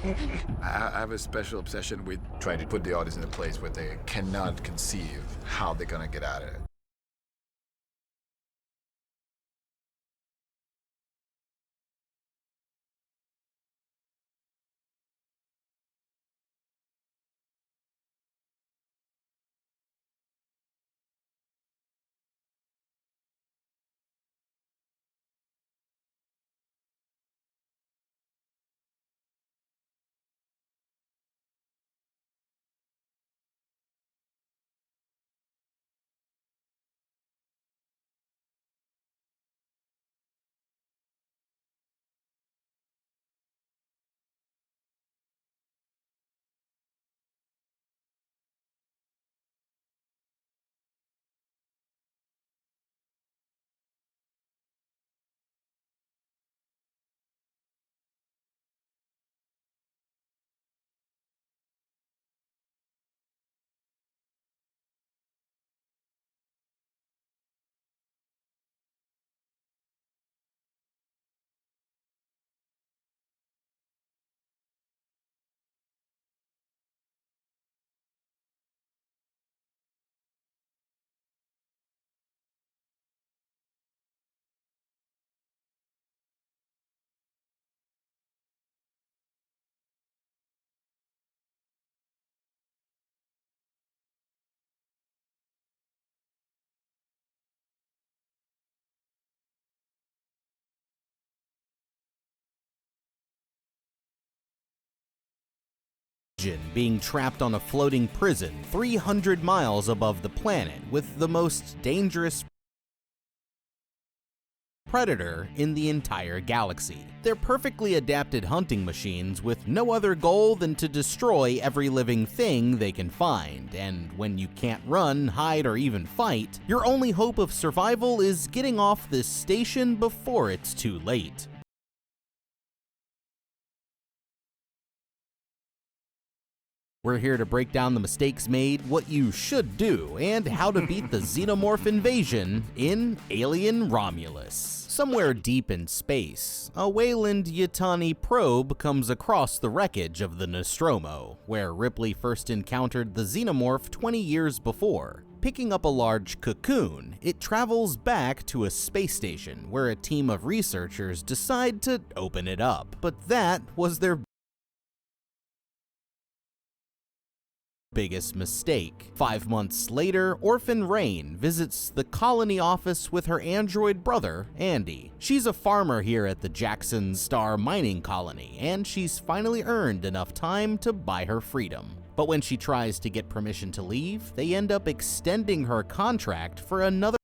I have a special obsession with trying to put the audience in a place where they cannot conceive how they're gonna get out of it. Being trapped on a floating prison 300 miles above the planet with the most dangerous predator in the entire galaxy. They're perfectly adapted hunting machines with no other goal than to destroy every living thing they can find, and when you can't run, hide, or even fight, your only hope of survival is getting off this station before it's too late. We're here to break down the mistakes made, what you should do, and how to beat the xenomorph invasion in Alien Romulus. Somewhere deep in space, a Weyland-Yutani probe comes across the wreckage of the Nostromo, where Ripley first encountered the xenomorph 20 years before. Picking up a large cocoon, it travels back to a space station where a team of researchers decide to open it up. But that was their biggest mistake. 5 months later, Orphan Rain visits the colony office with her android brother, Andy. She's a farmer here at the Jackson Star mining colony, and she's finally earned enough time to buy her freedom. But when she tries to get permission to leave, they end up extending her contract for another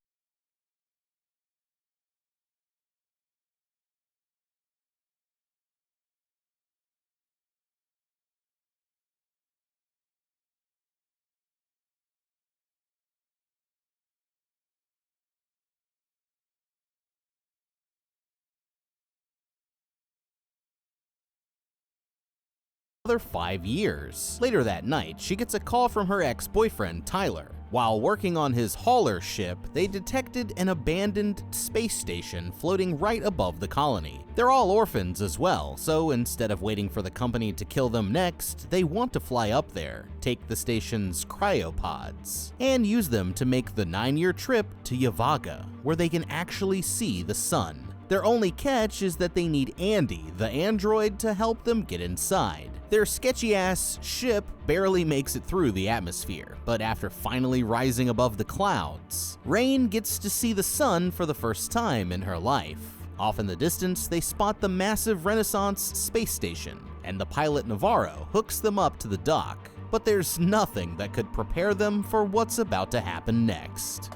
another 5 years. Later that night, she gets a call from her ex-boyfriend, Tyler. While working on his hauler ship, they detected an abandoned space station floating right above the colony. They're all orphans as well, so instead of waiting for the company to kill them next, they want to fly up there, take the station's cryopods, and use them to make the 9-year trip to Yavaga, where they can actually see the sun. Their only catch is that they need Andy, the android, to help them get inside. Their sketchy-ass ship barely makes it through the atmosphere, but after finally rising above the clouds, Rain gets to see the sun for the first time in her life. Off in the distance, they spot the massive Renaissance space station, and the pilot Navarro hooks them up to the dock. But there's nothing that could prepare them for what's about to happen next.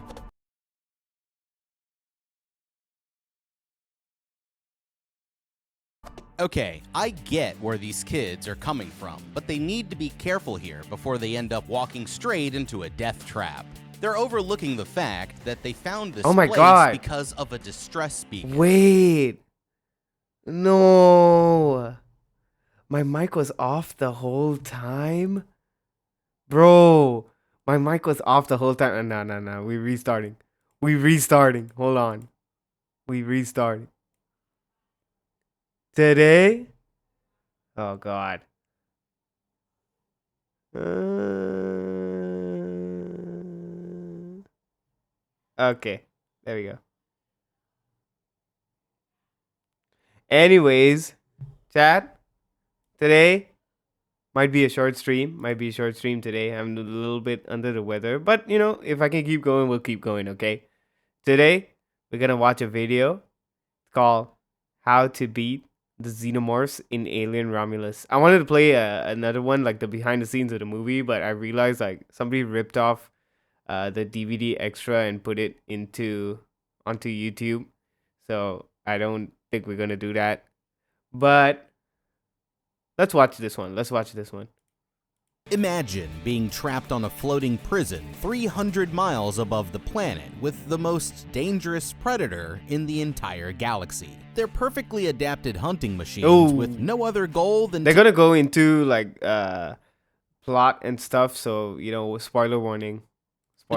Okay, I get where these kids are coming from, but they need to be careful here before they end up walking straight into a death trap. They're overlooking the fact that they found this Oh my place God. because of a distress beacon. Wait. No. My mic was off the whole time? Bro, my mic was off the whole time. No. We're restarting. Hold on. We restarting. Today? Oh God. Okay, there we go. Anyways, chat, today might be a short stream. Might be a short stream today. I'm a little bit under the weather, but you know, if I can keep going, we'll keep going, okay? Today, we're gonna watch a video called How to Beat the Xenomorphs in Alien Romulus. I wanted to play another one, like the behind the scenes of the movie, but I realized like somebody ripped off the DVD extra and put it onto YouTube. So I don't think we're gonna do that. But let's watch this one. Let's watch this one. Imagine being trapped on a floating prison 300 miles above the planet with the most dangerous predator in the entire galaxy. They're perfectly adapted hunting machines with no other goal than they're gonna go into like plot and stuff, so you know, spoiler warning.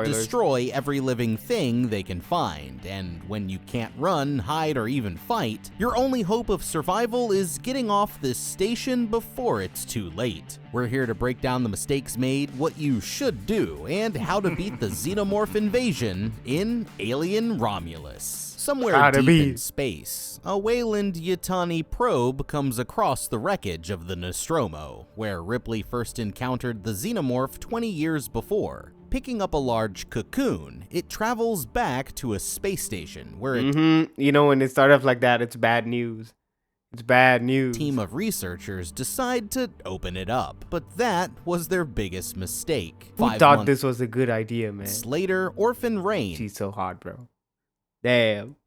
to destroy every living thing they can find, and when you can't run, hide, or even fight, your only hope of survival is getting off this station before it's too late. We're here to break down the mistakes made, what you should do, and how to beat the xenomorph invasion in Alien Romulus. Somewhere deep in space, a Weyland-Yutani probe comes across the wreckage of the Nostromo, where Ripley first encountered the xenomorph 20 years before. Picking up a large cocoon, it travels back to a space station where you know, when it starts off like that, it's bad news. It's bad news. A team of researchers decide to open it up, but that was their biggest mistake. Who thought this was a good idea, man? Later, Orphan Rain, she's so hot, bro. Damn.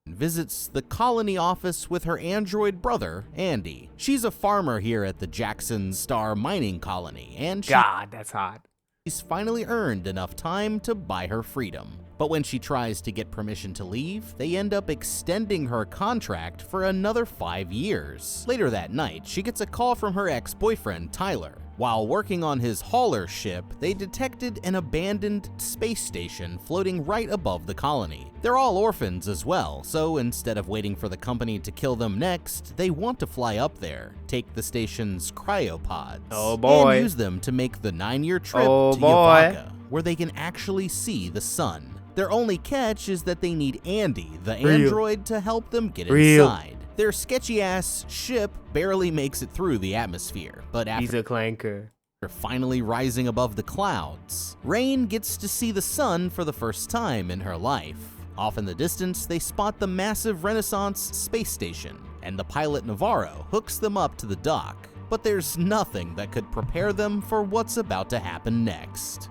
Visits the colony office with her android brother, Andy. She's a farmer here at the Jackson Star mining colony, and God, that's hot. She's finally earned enough time to buy her freedom. But when she tries to get permission to leave, they end up extending her contract for another 5 years. Later that night, she gets a call from her ex-boyfriend, Tyler. While working on his hauler ship, they detected an abandoned space station floating right above the colony. They're all orphans as well, so instead of waiting for the company to kill them next, they want to fly up there, take the station's cryopods, and use them to make the 9-year trip to Yavaga, where they can actually see the sun. Their only catch is that they need Andy, the android, to help them get inside. Their sketchy-ass ship barely makes it through the atmosphere, but after he's a clanker. Finally rising above the clouds, Rain gets to see the sun for the first time in her life. Off in the distance, they spot the massive Renaissance space station, and the pilot Navarro hooks them up to the dock. But there's nothing that could prepare them for what's about to happen next.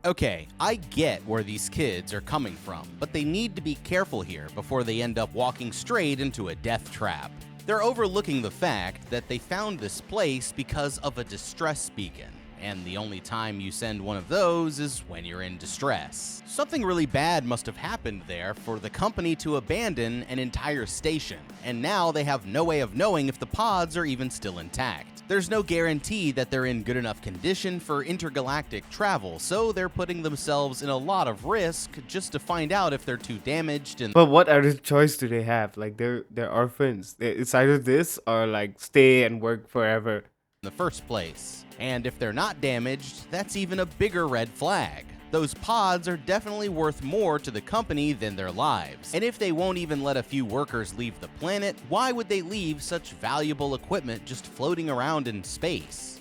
Okay, I get where these kids are coming from, but they need to be careful here before they end up walking straight into a death trap. They're overlooking the fact that they found this place because of a distress beacon, and the only time you send one of those is when you're in distress. Something really bad must have happened there for the company to abandon an entire station, and now they have no way of knowing if the pods are even still intact. There's no guarantee that they're in good enough condition for intergalactic travel, so they're putting themselves in a lot of risk just to find out if they're too damaged. And but what other choice do they have? Like, they're orphans. It's either this or like stay and work forever in the first place. And if they're not damaged, that's even a bigger red flag. Those pods are definitely worth more to the company than their lives. And if they won't even let a few workers leave the planet, why would they leave such valuable equipment just floating around in space?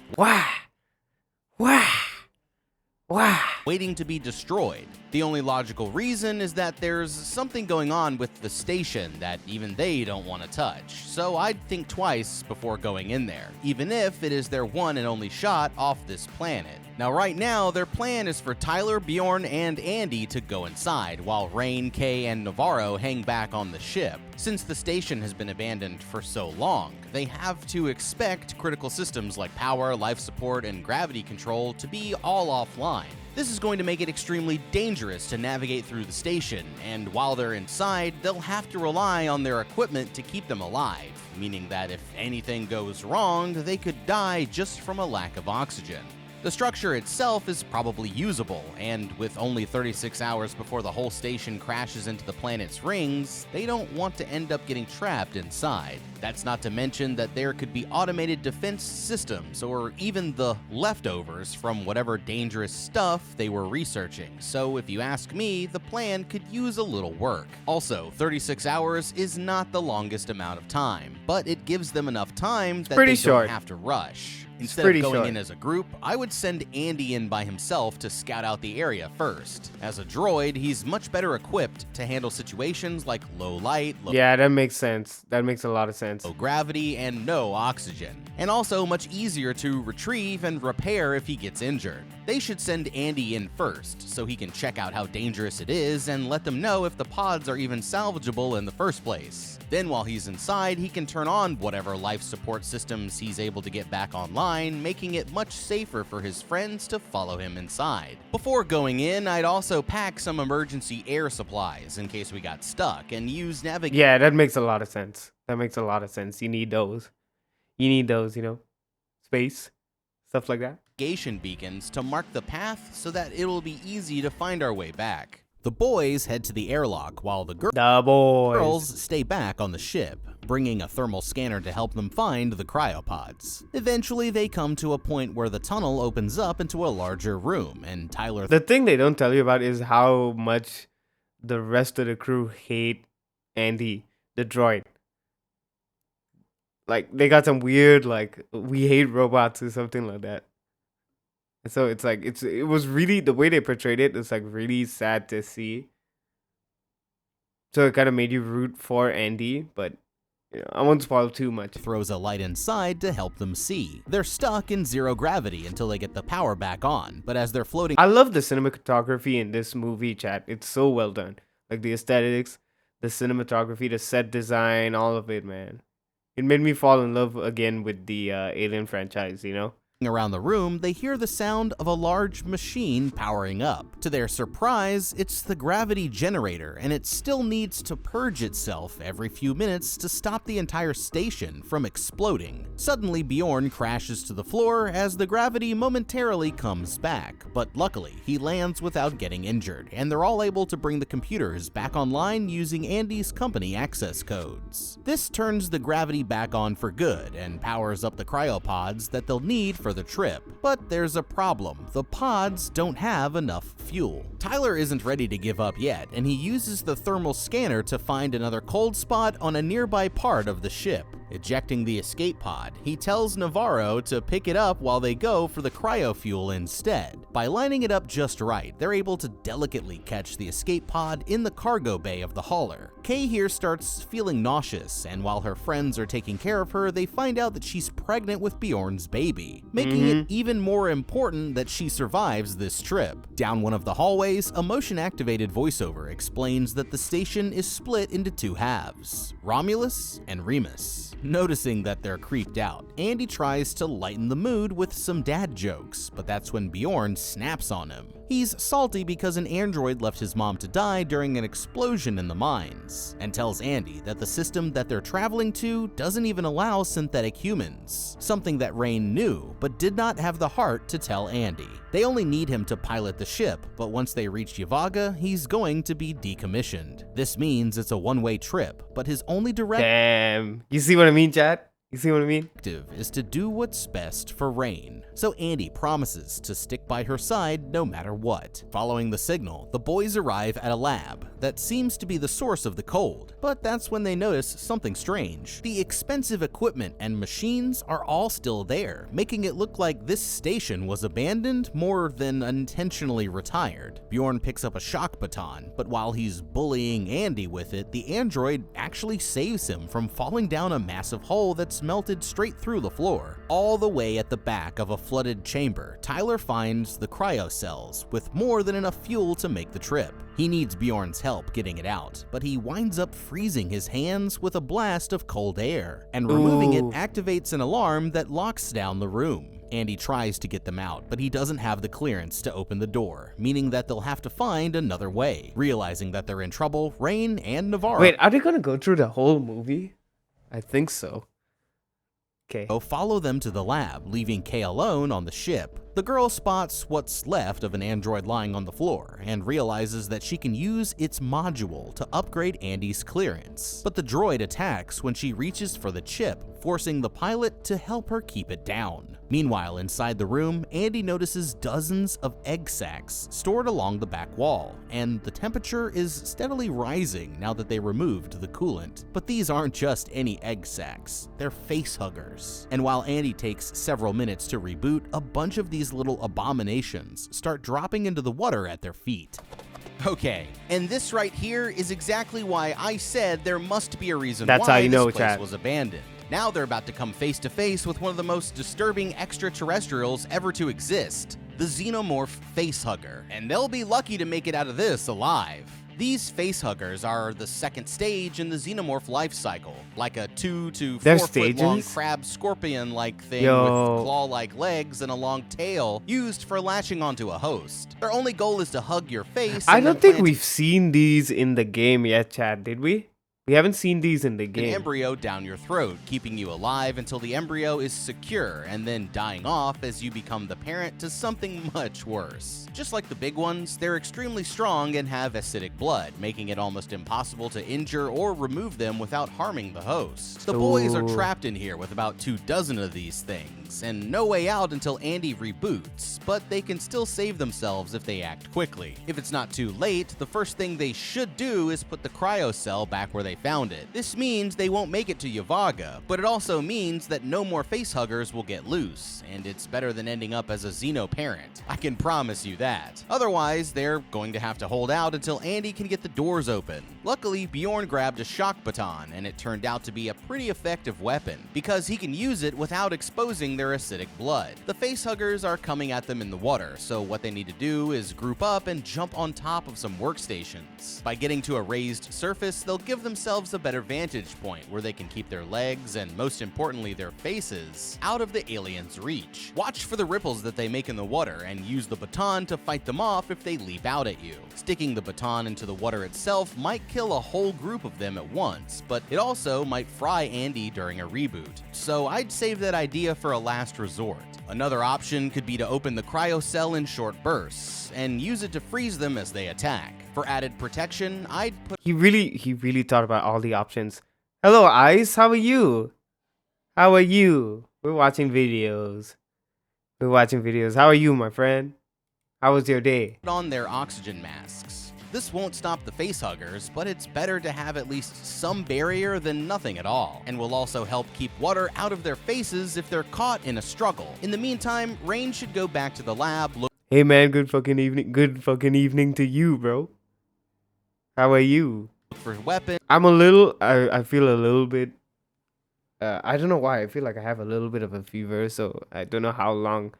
Waiting to be destroyed. The only logical reason is that there's something going on with the station that even they don't want to touch, so I'd think twice before going in there, even if it is their one and only shot off this planet. Now right now, their plan is for Tyler, Bjorn, and Andy to go inside, while Rain, Kay, and Navarro hang back on the ship. Since the station has been abandoned for so long, they have to expect critical systems like power, life support, and gravity control to be all offline. This is going to make it extremely dangerous to navigate through the station, and while they're inside, they'll have to rely on their equipment to keep them alive, meaning that if anything goes wrong, they could die just from a lack of oxygen. The structure itself is probably usable, and with only 36 hours before the whole station crashes into the planet's rings, they don't want to end up getting trapped inside. That's not to mention that there could be automated defense systems or even the leftovers from whatever dangerous stuff they were researching, so if you ask me, the plan could use a little work. Also, 36 hours is not the longest amount of time, but it gives them enough time that pretty they short. don't have to rush. Instead pretty of going short. in as a group, I would send Andy in by himself to scout out the area first. As a droid, he's much better equipped to handle situations like low light, Yeah, that makes sense. That makes a lot of sense. low gravity, and no oxygen. And also much easier to retrieve and repair if he gets injured. They should send Andy in first, so he can check out how dangerous it is and let them know if the pods are even salvageable in the first place. Then while he's inside, he can turn on whatever life support systems he's able to get back online, making it much safer for his friends to follow him inside. Before going in, I'd also pack some emergency air supplies in case we got stuck, and use navigation. Yeah, that makes a lot of sense. That makes a lot of sense. You need those. You need those, you know, space, stuff like that. Beacons to mark the path so that it'll be easy to find our way back. The boys head to the airlock while the The boys. girls stay back on the ship, bringing a thermal scanner to help them find the cryopods. Eventually, they come to a point where the tunnel opens up into a larger room, and Tyler The thing they don't tell you about is how much the rest of the crew hate Andy, the droid. Like, they got some weird, like, we hate robots or something like that. And so it's like, it was really, the way they portrayed it was like really sad to see. So it kind of made you root for Andy, but you know, I won't spoil too much. throws a light inside to help them see. They're stuck in zero gravity until they get the power back on, but as they're floating I love the cinematography in this movie, chat. It's so well done. Like the aesthetics, the cinematography, the set design, all of it, man. It made me fall in love again with the Alien franchise, you know? around the room, they hear the sound of a large machine powering up. To their surprise, it's the gravity generator, and it still needs to purge itself every few minutes to stop the entire station from exploding. Suddenly, Bjorn crashes to the floor as the gravity momentarily comes back, but luckily, he lands without getting injured, and they're all able to bring the computers back online using Andy's company access codes. This turns the gravity back on for good and powers up the cryopods that they'll need for the trip. But there's a problem. The pods don't have enough fuel. Tyler isn't ready to give up yet, and he uses the thermal scanner to find another cold spot on a nearby part of the ship. Ejecting the escape pod, he tells Navarro to pick it up while they go for the cryofuel instead. By lining it up just right, they're able to delicately catch the escape pod in the cargo bay of the hauler. Kay here starts feeling nauseous, and while her friends are taking care of her, they find out that she's pregnant with Bjorn's baby, making it even more important that she survives this trip. Down one of the hallways, a motion-activated voiceover explains that the station is split into two halves, Romulus and Remus. Noticing that they're creeped out, Andy tries to lighten the mood with some dad jokes, but that's when Bjorn snaps on him. He's salty because an android left his mom to die during an explosion in the mines, and tells Andy that the system that they're traveling to doesn't even allow synthetic humans, something that Rain knew but did not have the heart to tell Andy. They only need him to pilot the ship, but once they reach Yavaga, he's going to be decommissioned. This means it's a one-way trip, but his only Damn. You see what I mean, chat? You see what I mean? directive is to do what's best for Rain, so Andy promises to stick by her side no matter what. Following the signal, the boys arrive at a lab that seems to be the source of the cold, but that's when they notice something strange. The expensive equipment and machines are all still there, making it look like this station was abandoned more than intentionally retired. Bjorn picks up a shock baton, but while he's bullying Andy with it, the android actually saves him from falling down a massive hole that's melted straight through the floor. All the way at the back of a flooded chamber, Tyler finds the cryocells with more than enough fuel to make the trip. He needs Bjorn's help getting it out, but he winds up freezing his hands with a blast of cold air, and removing it activates an alarm that locks down the room. Andy tries to get them out, but he doesn't have the clearance to open the door, meaning that they'll have to find another way. Realizing that they're in trouble, Rain and Navarro Wait, are they gonna go through the whole movie? I think so. Okay. follow them to the lab, leaving Kay alone on the ship. The girl spots what's left of an android lying on the floor and realizes that she can use its module to upgrade Andy's clearance. But the droid attacks when she reaches for the chip, forcing the pilot to help her keep it down. Meanwhile, inside the room, Andy notices dozens of egg sacs stored along the back wall, and the temperature is steadily rising now that they removed the coolant. But these aren't just any egg sacs, they're face huggers. And while Andy takes several minutes to reboot, a bunch of these little abominations start dropping into the water at their feet. Okay, and this right here is exactly why I said there must be a reason That's how why you know, this place chat. was abandoned. Now they're about to come face to face with one of the most disturbing extraterrestrials ever to exist, the xenomorph facehugger, and they'll be lucky to make it out of this alive. These facehuggers are the second stage in the xenomorph life cycle, like a 2 to 4 foot long stages? crab scorpion-like thing Yo. with claw-like legs and a long tail used for latching onto a host. Their only goal is to hug your face. I and don't then think plant we've seen these in the game yet, Chad, did we? We haven't seen these in the an game. embryo down your throat, keeping you alive until the embryo is secure and then dying off as you become the parent to something much worse. Just like the big ones, they're extremely strong and have acidic blood, making it almost impossible to injure or remove them without harming the host. The boys are Ooh. trapped in here with about 24 of these things, and no way out until Andy reboots, but they can still save themselves if they act quickly. If it's not too late, the first thing they should do is put the cryo cell back where they found it. This means they won't make it to Yavaga, but it also means that no more facehuggers will get loose, and it's better than ending up as a xeno parent. I can promise you that. Otherwise, they're going to have to hold out until Andy can get the doors open. Luckily, Bjorn grabbed a shock baton, and it turned out to be a pretty effective weapon, because he can use it without exposing their acidic blood. The facehuggers are coming at them in the water, so what they need to do is group up and jump on top of some workstations. By getting to a raised surface, they'll give themselves a better vantage point where they can keep their legs and, most importantly, their faces out of the aliens' reach. Watch for the ripples that they make in the water and use the baton to fight them off if they leap out at you. Sticking the baton into the water itself might kill a whole group of them at once, but it also might fry Andy during a reboot. So I'd save that idea for a last resort. Another option could be to open the cryo cell in short bursts and use it to freeze them as they attack. For added protection, I'd put He really thought about all the options. Hello, Ice. How are you? How are you? We're watching videos. We're watching videos. How are you, my friend? How was your day? on their oxygen masks. This won't stop the facehuggers, but it's better to have at least some barrier than nothing at all, and will also help keep water out of their faces if they're caught in a struggle. In the meantime, Rain should go back to the lab, look Hey, man. Good fucking evening. Good fucking evening to you, bro. How are you? for weapons, I'm a little. I feel a little bit. I don't know why. I feel like I have a little bit of a fever, so I don't know how long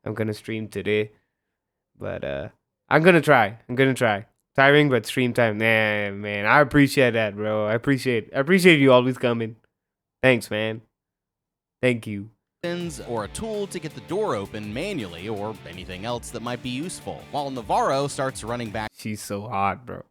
I'm gonna stream today. But I'm gonna try. Tiring, but stream time. Nah, man. I appreciate that, bro. I appreciate you always coming. Thanks, man. Thank you. or a tool to get the door open manually, or anything else that might be useful, while Navarro starts running back She's so hot, bro.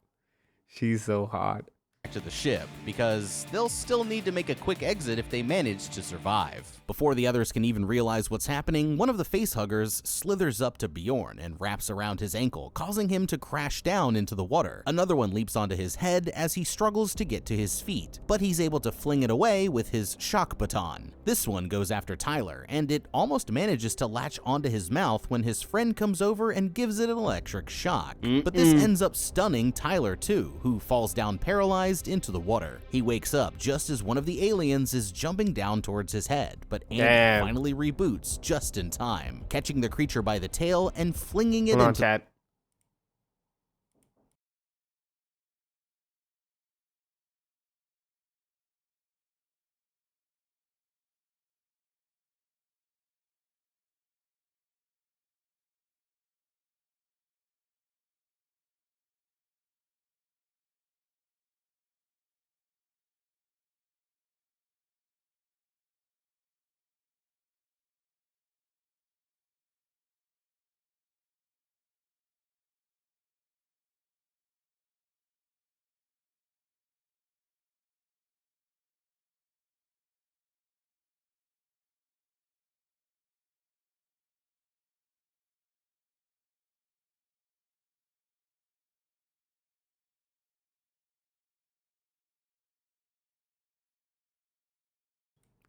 She's so hot. to the ship, because they'll still need to make a quick exit if they manage to survive. Before the others can even realize what's happening, one of the facehuggers slithers up to Bjorn and wraps around his ankle, causing him to crash down into the water. Another one leaps onto his head as he struggles to get to his feet, but he's able to fling it away with his shock baton. This one goes after Tyler, and it almost manages to latch onto his mouth when his friend comes over and gives it an electric shock. But this ends up stunning Tyler too, who falls down paralyzed into the water. He wakes up just as one of the aliens is jumping down towards his head, but Andy Damn. finally reboots just in time, catching the creature by the tail and flinging it Hold on, into chat.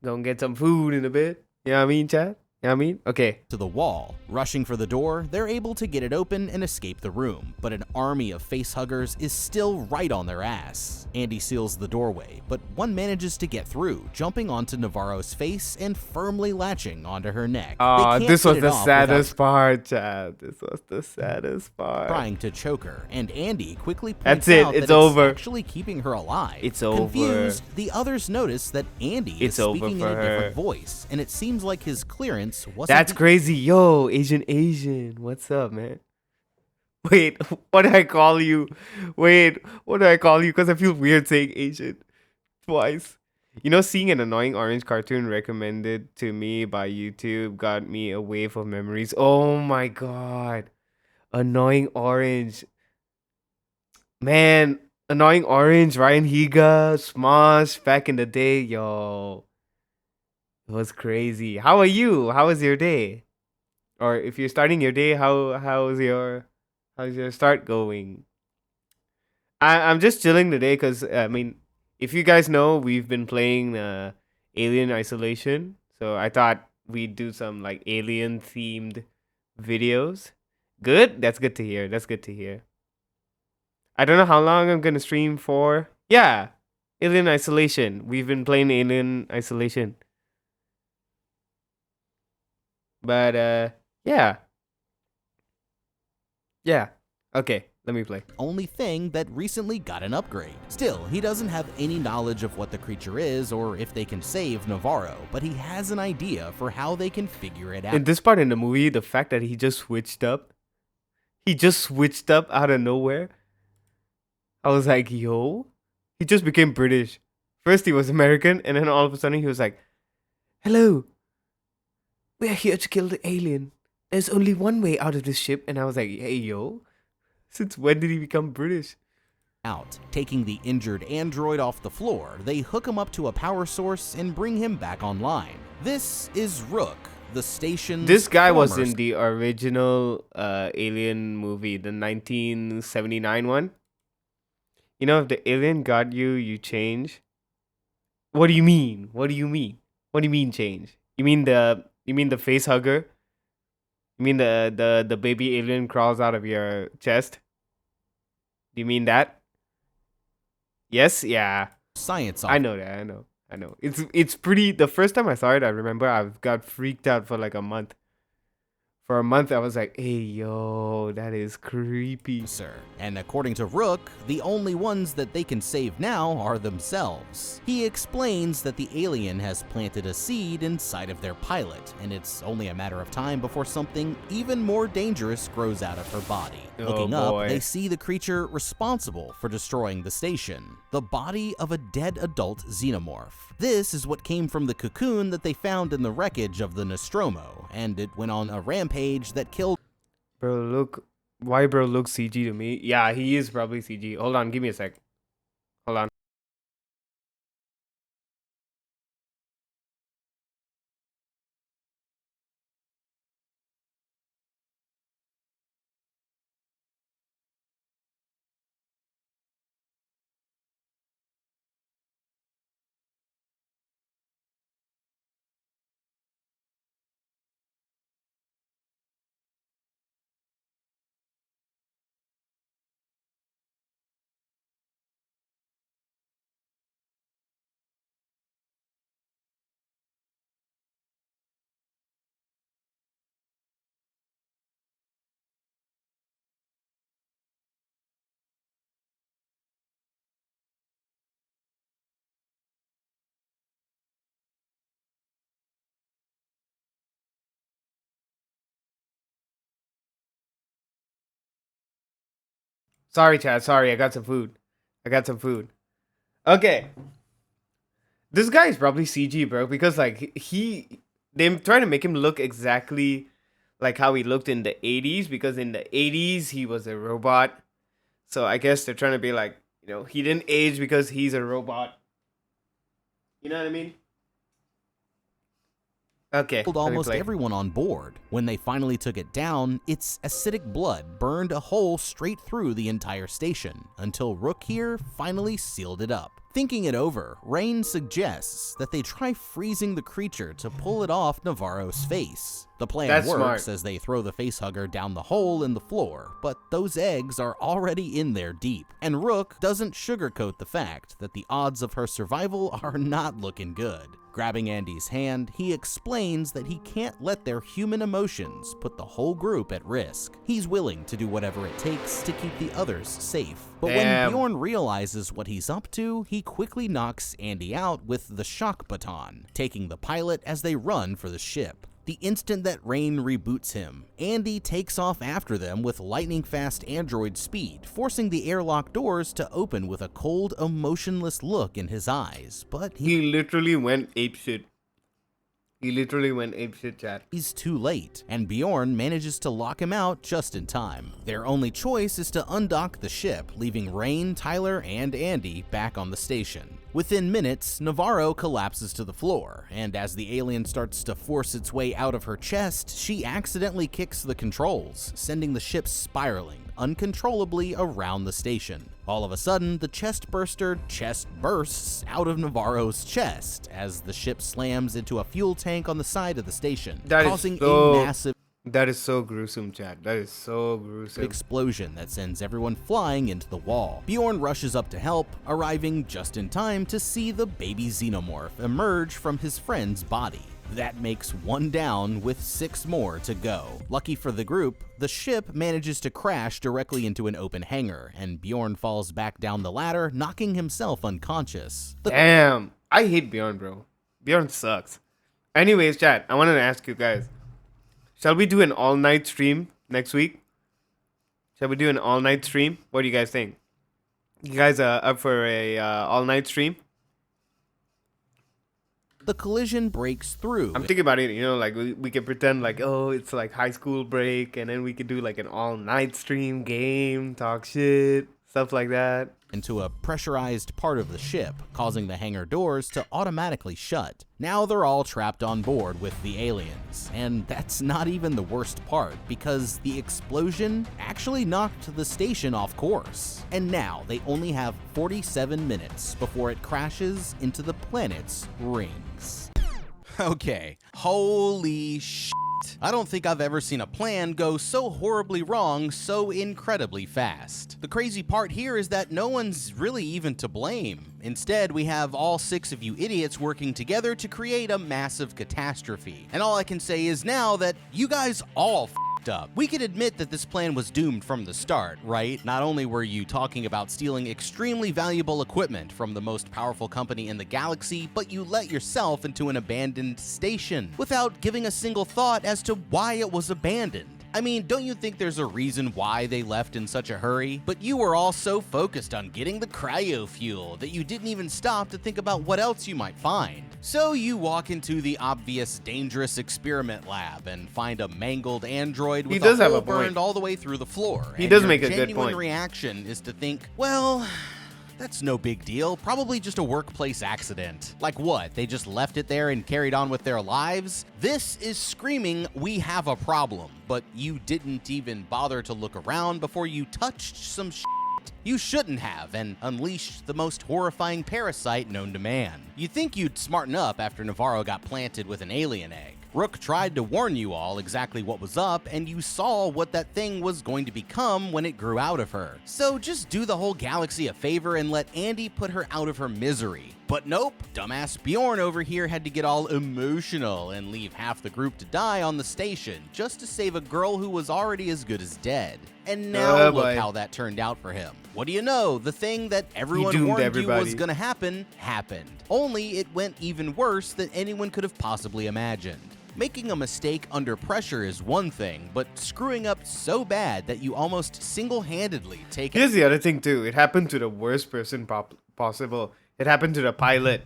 Gonna get some food in a bit. You know what I mean, Chad? You know what I mean? Okay. to the wall. Rushing for the door, they're able to get it open and escape the room, but an army of facehuggers is still right on their ass. Andy seals the doorway, but one manages to get through, jumping onto Navarro's face and firmly latching onto her neck. Oh, They can't this was get it the off saddest without part, Chad. This was the saddest part. trying to choke her, and Andy quickly That's points it, out it's that over. it's actually keeping her alive. It's over. Confused, the others notice that Andy It's is over speaking in for a different her. voice, and it seems like his clearance wasn't That's the crazy. Yo, Asian. What's up, man? Wait, what did I call you? Wait, what did I call you? Because I feel weird saying Asian twice. You know, seeing an annoying orange cartoon recommended to me by YouTube got me a wave of memories. Oh my god. Annoying orange. Man, annoying orange, Ryan Higa, Smosh, back in the day, yo. It was crazy. How are you? How was your day? Or if you're starting your day, how's your start going? I'm just chilling today because I mean, if you guys know, we've been playing Alien Isolation, so I thought we'd do some like alien themed videos. Good. That's good to hear. That's good to hear. I don't know how long I'm gonna stream for. Yeah, Alien Isolation. We've been playing Alien Isolation, but yeah. Yeah. Okay, let me play. only thing that recently got an upgrade. Still, he doesn't have any knowledge of what the creature is or if they can save Navarro, but he has an idea for how they can figure it out. In this part in the movie, the fact that he just switched up out of nowhere. I was like, yo, he just became British. First he was American, and then all of a sudden he was like, hello, we are here to kill the alien. There's only one way out of this ship. And I was like, hey, yo, since when did he become British? Taking the injured android off the floor, they hook him up to a power source and bring him back online. This is Rook, the station's This guy was former in the original Alien movie, the 1979 one. You know, if the alien got you, you change. What do you mean? What do you mean? What do you mean change? You mean the face hugger? You mean the baby alien crawls out of your chest? Do you mean that? Yes, yeah. science I know that. I know. It's pretty. The first time I saw it, I remember I got freaked out for like a month. For a month, I was like, hey, yo, that is creepy. officer. And according to Rook, the only ones that they can save now are themselves. He explains that the alien has planted a seed inside of their pilot, and it's only a matter of time before something even more dangerous grows out of her body. Oh, Looking boy. up, they see the creature responsible for destroying the station, the body of a dead adult xenomorph. This is what came from the cocoon that they found in the wreckage of the Nostromo, and it went on a rampage that killed Bro, look. Why bro looks CG to me? Yeah, he is probably CG. Hold on, give me a sec. Hold on. Sorry, Chad. Sorry, I got some food. Okay. This guy is probably CG, bro, because like they try to make him look exactly like how he looked in the 80s, because in the 80s he was a robot. So I guess they're trying to be like, he didn't age because he's a robot. You know what I mean? Okay. killed let me almost play. everyone on board. When they finally took it down, its acidic blood burned a hole straight through the entire station, until Rook here finally sealed it up. Thinking it over, Rain suggests that they try freezing the creature to pull it off Navarro's face. The plan That's works smart. as they throw the facehugger down the hole in the floor, but those eggs are already in there deep, and Rook doesn't sugarcoat the fact that the odds of her survival are not looking good. Grabbing Andy's hand, he explains that he can't let their human emotions put the whole group at risk. He's willing to do whatever it takes to keep the others safe. But Damn. when Bjorn realizes what he's up to, he quickly knocks Andy out with the shock baton, taking the pilot as they run for the ship. The instant that Rain reboots him, Andy takes off after them with lightning-fast android speed, forcing the airlock doors to open with a cold, emotionless look in his eyes. But He literally went apeshit. He literally went apeshit, chat. he's too late, and Bjorn manages to lock him out just in time. Their only choice is to undock the ship, leaving Rain, Tyler, and Andy back on the station. Within minutes, Navarro collapses to the floor, and as the alien starts to force its way out of her chest, she accidentally kicks the controls, sending the ship spiraling uncontrollably around the station. All of a sudden, the chest bursts out of Navarro's chest as the ship slams into a fuel tank on the side of the station, causing a massive That is so gruesome, chat. That is so gruesome. explosion that sends everyone flying into the wall. Bjorn rushes up to help, arriving just in time to see the baby xenomorph emerge from his friend's body. That makes one down with 6 more to go. Lucky for the group, the ship manages to crash directly into an open hangar, and Bjorn falls back down the ladder, knocking himself unconscious. Damn. I hate Bjorn, bro. Bjorn sucks. Anyways, chat, I wanted to ask you guys. Shall we do an all-night stream next week? Shall we do an all-night stream? What do you guys think? You guys are up for a all-night stream? The collision breaks through. I'm thinking about it, you know, like we could pretend like, oh, it's like high school break, and then we could do like an all-night stream game, talk shit, stuff like that. Into a pressurized part of the ship, causing the hangar doors to automatically shut. Now they're all trapped on board with the aliens, and that's not even the worst part, because the explosion actually knocked the station off course. And now they only have 47 minutes before it crashes into the planet's rings. Okay, holy shit. I don't think I've ever seen a plan go so horribly wrong so incredibly fast. The crazy part here is that no one's really even to blame. Instead, we have all 6 of you idiots working together to create a massive catastrophe. And all I can say is now that you guys all f***ed up. We can admit that this plan was doomed from the start, right? Not only were you talking about stealing extremely valuable equipment from the most powerful company in the galaxy, but you let yourself into an abandoned station without giving a single thought as to why it was abandoned. I mean, don't you think there's a reason why they left in such a hurry? But you were all so focused on getting the cryo fuel that you didn't even stop to think about what else you might find. So you walk into the obvious dangerous experiment lab and find a mangled android with a hole burned all the way through the floor. He does make a good point. Your genuine reaction is to think, well, that's no big deal. Probably just a workplace accident. Like what? They just left it there and carried on with their lives? This is screaming, we have a problem. But you didn't even bother to look around before you touched some shit you shouldn't have and unleashed the most horrifying parasite known to man. You'd think you'd smarten up after Navarro got planted with an alien egg. Rook tried to warn you all exactly what was up, and you saw what that thing was going to become when it grew out of her. So just do the whole galaxy a favor and let Andy put her out of her misery. But nope, dumbass Bjorn over here had to get all emotional and leave half the group to die on the station just to save a girl who was already as good as dead. And now look how that turned out for him. What do you know? The thing that everyone warned you was gonna happen, happened. Only it went even worse than anyone could have possibly imagined. Making a mistake under pressure is one thing, but screwing up so bad that you almost single-handedly take Here's the other thing too. It happened to the worst person possible. It happened to the pilot.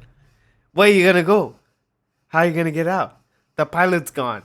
Where are you gonna go? How are you gonna get out? The pilot's gone.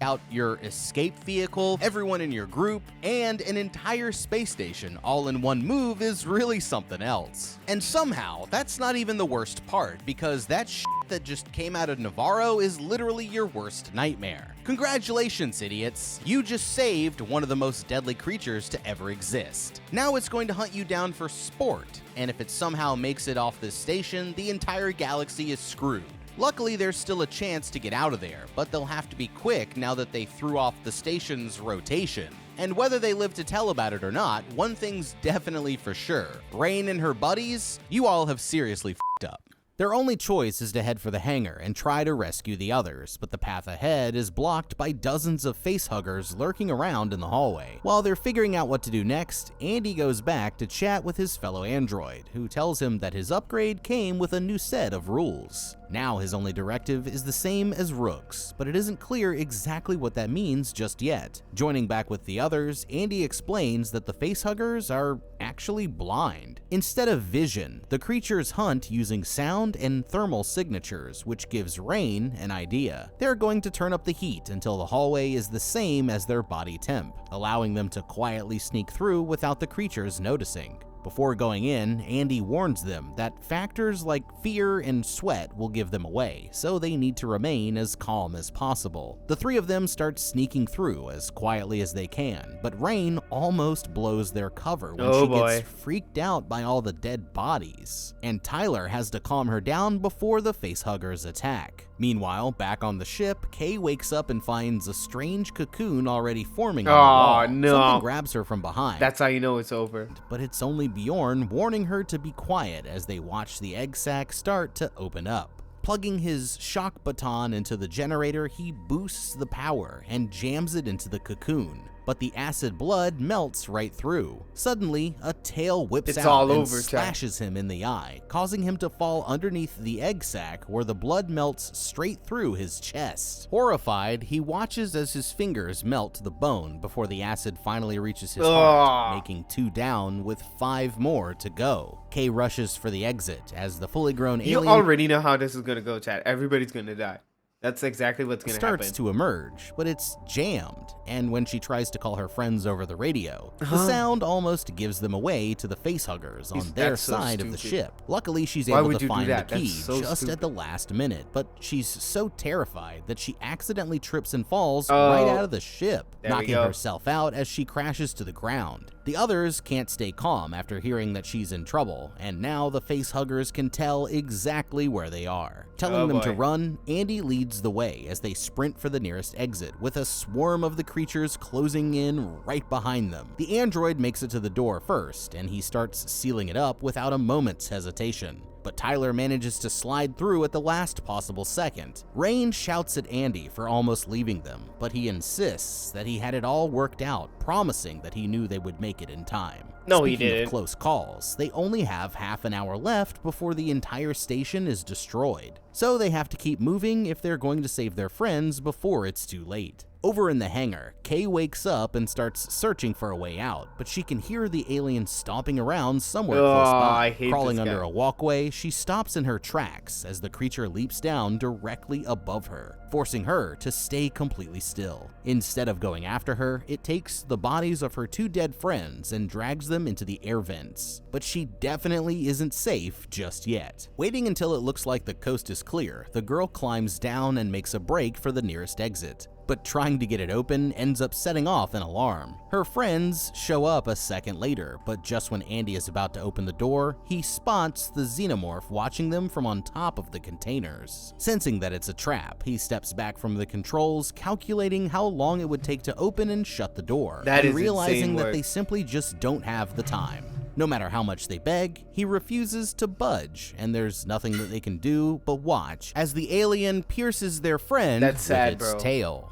out your escape vehicle, everyone in your group, and an entire space station all in one move is really something else. And somehow, that's not even the worst part, because that shit that just came out of Navarro is literally your worst nightmare. Congratulations, idiots! You just saved one of the most deadly creatures to ever exist. Now it's going to hunt you down for sport, and if it somehow makes it off this station, the entire galaxy is screwed. Luckily, there's still a chance to get out of there, but they'll have to be quick now that they threw off the station's rotation. And whether they live to tell about it or not, one thing's definitely for sure. Rain and her buddies, you all have seriously f***ed up. Their only choice is to head for the hangar and try to rescue the others, but the path ahead is blocked by dozens of facehuggers lurking around in the hallway. While they're figuring out what to do next, Andy goes back to chat with his fellow android, who tells him that his upgrade came with a new set of rules. Now his only directive is the same as Rook's, but it isn't clear exactly what that means just yet. Joining back with the others, Andy explains that the facehuggers are actually blind. Instead of vision, the creatures hunt using sound and thermal signatures, which gives Rain an idea. They're going to turn up the heat until the hallway is the same as their body temp, allowing them to quietly sneak through without the creatures noticing. Before going in, Andy warns them that factors like fear and sweat will give them away, so they need to remain as calm as possible. The three of them start sneaking through as quietly as they can, but Rain almost blows their cover when she gets freaked out by all the dead bodies, and Tyler has to calm her down before the facehuggers attack. Meanwhile, back on the ship, Kay wakes up and finds a strange cocoon already forming on the wall. No. Something grabs her from behind. That's how you know it's over. But it's only Bjorn warning her to be quiet as they watch the egg sac start to open up. Plugging his shock baton into the generator, he boosts the power and jams it into the cocoon. But the acid blood melts right through. Suddenly, a tail whips out and slashes him in the eye, causing him to fall underneath the egg sac where the blood melts straight through his chest. Horrified, he watches as his fingers melt to the bone before the acid finally reaches his heart, making 2 down with 5 more to go. Kay rushes for the exit as the fully grown alien... You already know how this is gonna go, Chad. Everybody's gonna die. That's exactly what's going to happen. Starts to emerge, but it's jammed, and when she tries to call her friends over the radio, the sound almost gives them away to the facehuggers on their side of the ship. Luckily, she's able to find the key just at the last minute, but she's so terrified that she accidentally trips and falls right out of the ship, knocking herself out as she crashes to the ground. The others can't stay calm after hearing that she's in trouble, and now the facehuggers can tell exactly where they are. Telling them to run, Andy leads the way as they sprint for the nearest exit, with a swarm of the creatures closing in right behind them. The android makes it to the door first, and he starts sealing it up without a moment's hesitation. But Tyler manages to slide through at the last possible second. Rain shouts at Andy for almost leaving them, but he insists that he had it all worked out, promising that he knew they would make it in time. No, he Speaking didn't. of close calls, they only have half an hour left before the entire station is destroyed. So they have to keep moving if they're going to save their friends before it's too late. Over in the hangar, Kay wakes up and starts searching for a way out, but she can hear the alien stomping around somewhere close by. Crawling under a walkway, she stops in her tracks as the creature leaps down directly above her, forcing her to stay completely still. Instead of going after her, it takes the bodies of her 2 dead friends and drags them into the air vents. But she definitely isn't safe just yet. Waiting until it looks like the coast is clear, the girl climbs down and makes a break for the nearest exit. But trying to get it open ends up setting off an alarm. Her friends show up a second later, but just when Andy is about to open the door, he spots the xenomorph watching them from on top of the containers. Sensing that it's a trap, he steps back from the controls, calculating how long it would take to open and shut the door, and realizing that they simply just don't have the time. No matter how much they beg, he refuses to budge, and there's nothing that they can do but watch as the alien pierces their friend with its tail.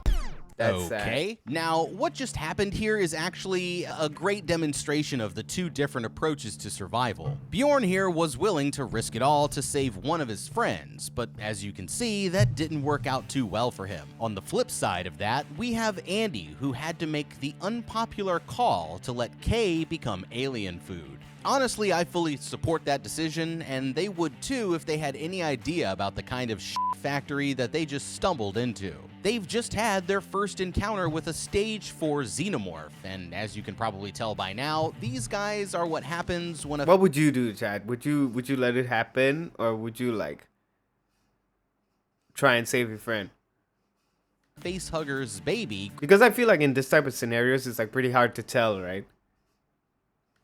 Okay, now what just happened here is actually a great demonstration of the 2 different approaches to survival. Bjorn here was willing to risk it all to save one of his friends, but as you can see, that didn't work out too well for him. On the flip side of that, we have Andy, who had to make the unpopular call to let Kay become alien food. Honestly, I fully support that decision, and they would too if they had any idea about the kind of shit factory that they just stumbled into. They've just had their first encounter with a stage 4 xenomorph, and as you can probably tell by now, these guys are what happens when a What would you do, Chad? Would you let it happen, or would you like try and save your friend? facehugger's baby Because I feel like in this type of scenarios, it's like pretty hard to tell, right?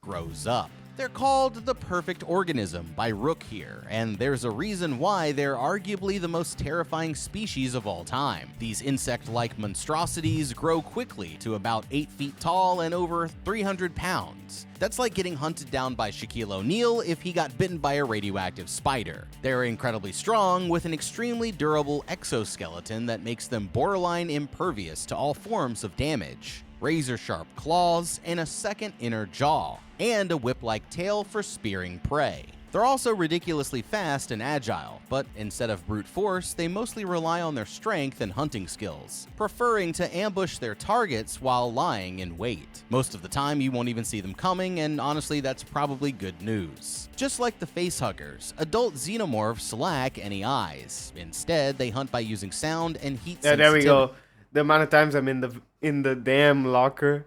grows up. They're called the perfect organism by Rook here, and there's a reason why they're arguably the most terrifying species of all time. These insect-like monstrosities grow quickly to about 8 feet tall and over 300 pounds. That's like getting hunted down by Shaquille O'Neal if he got bitten by a radioactive spider. They're incredibly strong with an extremely durable exoskeleton that makes them borderline impervious to all forms of damage. Razor-sharp claws, and a second inner jaw, and a whip-like tail for spearing prey. They're also ridiculously fast and agile, but instead of brute force, they mostly rely on their strength and hunting skills, preferring to ambush their targets while lying in wait. Most of the time, you won't even see them coming, and honestly, that's probably good news. Just like the facehuggers, adult xenomorphs lack any eyes. Instead, they hunt by using sound and heat Yeah, there we sensitivity. go. The amount of times I'm in the damn locker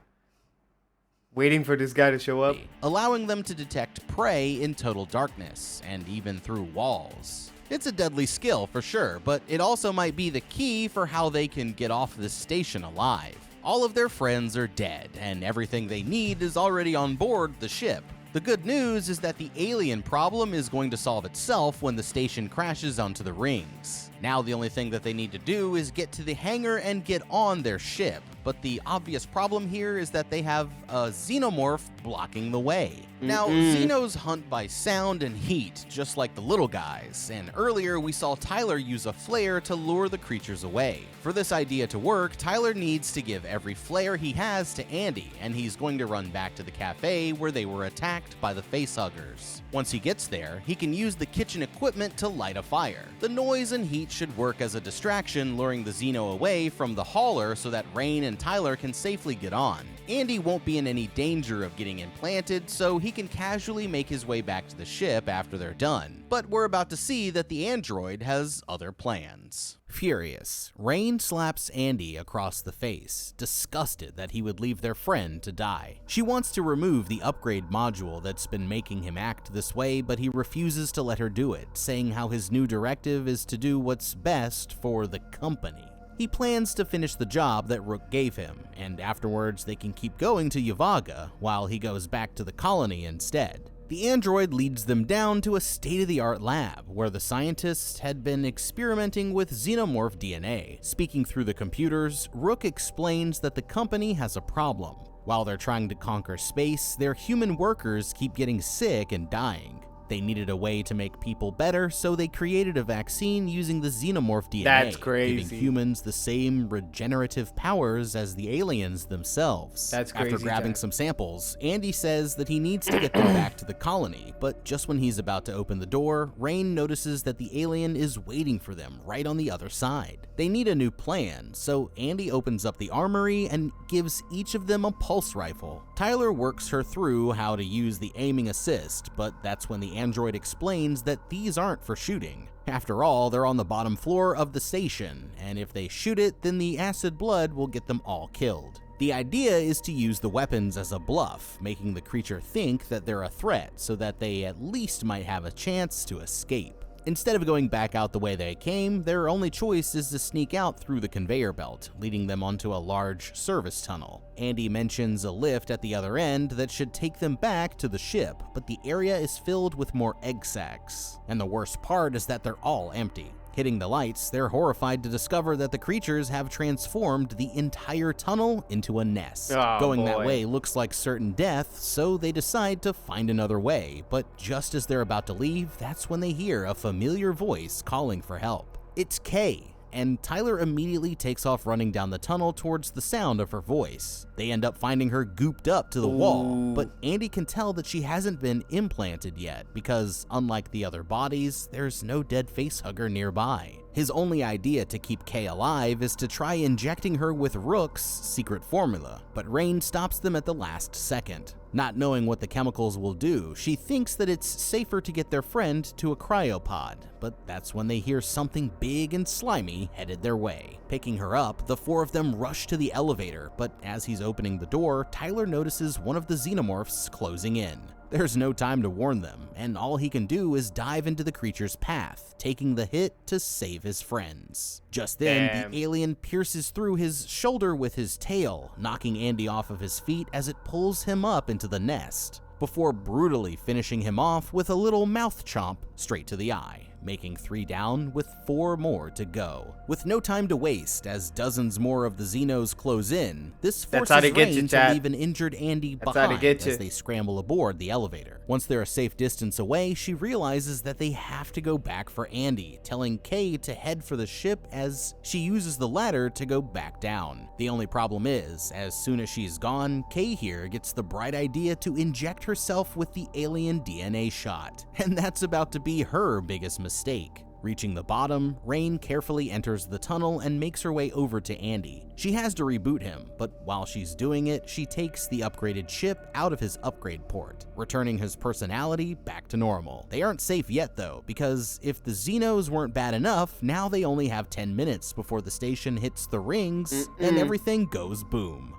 waiting for this guy to show up. Allowing them to detect prey in total darkness, and even through walls. It's a deadly skill for sure, but it also might be the key for how they can get off this station alive. All of their friends are dead, and everything they need is already on board the ship. The good news is that the alien problem is going to solve itself when the station crashes onto the rings. Now the only thing that they need to do is get to the hangar and get on their ship, but the obvious problem here is that they have a xenomorph blocking the way. Now, xenos hunt by sound and heat, just like the little guys, and earlier we saw Tyler use a flare to lure the creatures away. For this idea to work, Tyler needs to give every flare he has to Andy, and he's going to run back to the cafe where they were attacked by the facehuggers. Once he gets there, he can use the kitchen equipment to light a fire. The noise and heat should work as a distraction, luring the Xeno away from the hauler so that Rain and Tyler can safely get on. Andy won't be in any danger of getting implanted, so he can casually make his way back to the ship after they're done. But we're about to see that the android has other plans. Furious, Rain slaps Andy across the face, disgusted that he would leave their friend to die. She wants to remove the upgrade module that's been making him act this way, but he refuses to let her do it, saying how his new directive is to do what's best for the company. He plans to finish the job that Rook gave him, and afterwards they can keep going to Yavaga while he goes back to the colony instead. The android leads them down to a state-of-the-art lab where the scientists had been experimenting with xenomorph DNA. Speaking through the computers, Rook explains that the company has a problem. While they're trying to conquer space, their human workers keep getting sick and dying. They needed a way to make people better, so they created a vaccine using the xenomorph DNA, That's crazy. giving humans the same regenerative powers as the aliens themselves. That's crazy, After grabbing Jack. some samples, Andy says that he needs to get them back to the colony, but just when he's about to open the door, Rain notices that the alien is waiting for them right on the other side. They need a new plan, so Andy opens up the armory and gives each of them a pulse rifle. Tyler works her through how to use the aiming assist, but that's when the android explains that these aren't for shooting. After all, they're on the bottom floor of the station, and if they shoot it, then the acid blood will get them all killed. The idea is to use the weapons as a bluff, making the creature think that they're a threat so that they at least might have a chance to escape. Instead of going back out the way they came, their only choice is to sneak out through the conveyor belt, leading them onto a large service tunnel. Andy mentions a lift at the other end that should take them back to the ship, but the area is filled with more egg sacs. And the worst part is that they're all empty. Hitting the lights, they're horrified to discover that the creatures have transformed the entire tunnel into a nest. Oh, Going that boy. way looks like certain death, so they decide to find another way. But just as they're about to leave, that's when they hear a familiar voice calling for help. It's Kay, and Tyler immediately takes off running down the tunnel towards the sound of her voice. They end up finding her gooped up to the wall, but Andy can tell that she hasn't been implanted yet because, unlike the other bodies, there's no dead facehugger nearby. His only idea to keep Kay alive is to try injecting her with Rook's secret formula, but Rain stops them at the last second. Not knowing what the chemicals will do, she thinks that it's safer to get their friend to a cryopod, but that's when they hear something big and slimy headed their way. Picking her up, the four of them rush to the elevator, but as he's opening the door, Tyler notices one of the xenomorphs closing in. There's no time to warn them, and all he can do is dive into the creature's path, taking the hit to save his friends. Just then, the alien pierces through his shoulder with his tail, knocking Andy off of his feet as it pulls him up into the nest, before brutally finishing him off with a little mouth chomp straight to the eye, making 3 down with 4 more to go. With no time to waste, as dozens more of the Xenos close in, this forces Rain to leave an injured Andy behind as they scramble aboard the elevator. Once they're a safe distance away, she realizes that they have to go back for Andy, telling Kay to head for the ship as she uses the ladder to go back down. The only problem is, as soon as she's gone, Kay here gets the bright idea to inject herself with the alien DNA shot, and that's about to be her biggest mistake. Reaching the bottom, Rain carefully enters the tunnel and makes her way over to Andy. She has to reboot him, but while she's doing it, she takes the upgraded chip out of his upgrade port, returning his personality back to normal. They aren't safe yet though, because if the Xenos weren't bad enough, now they only have 10 minutes before the station hits the rings and everything goes boom.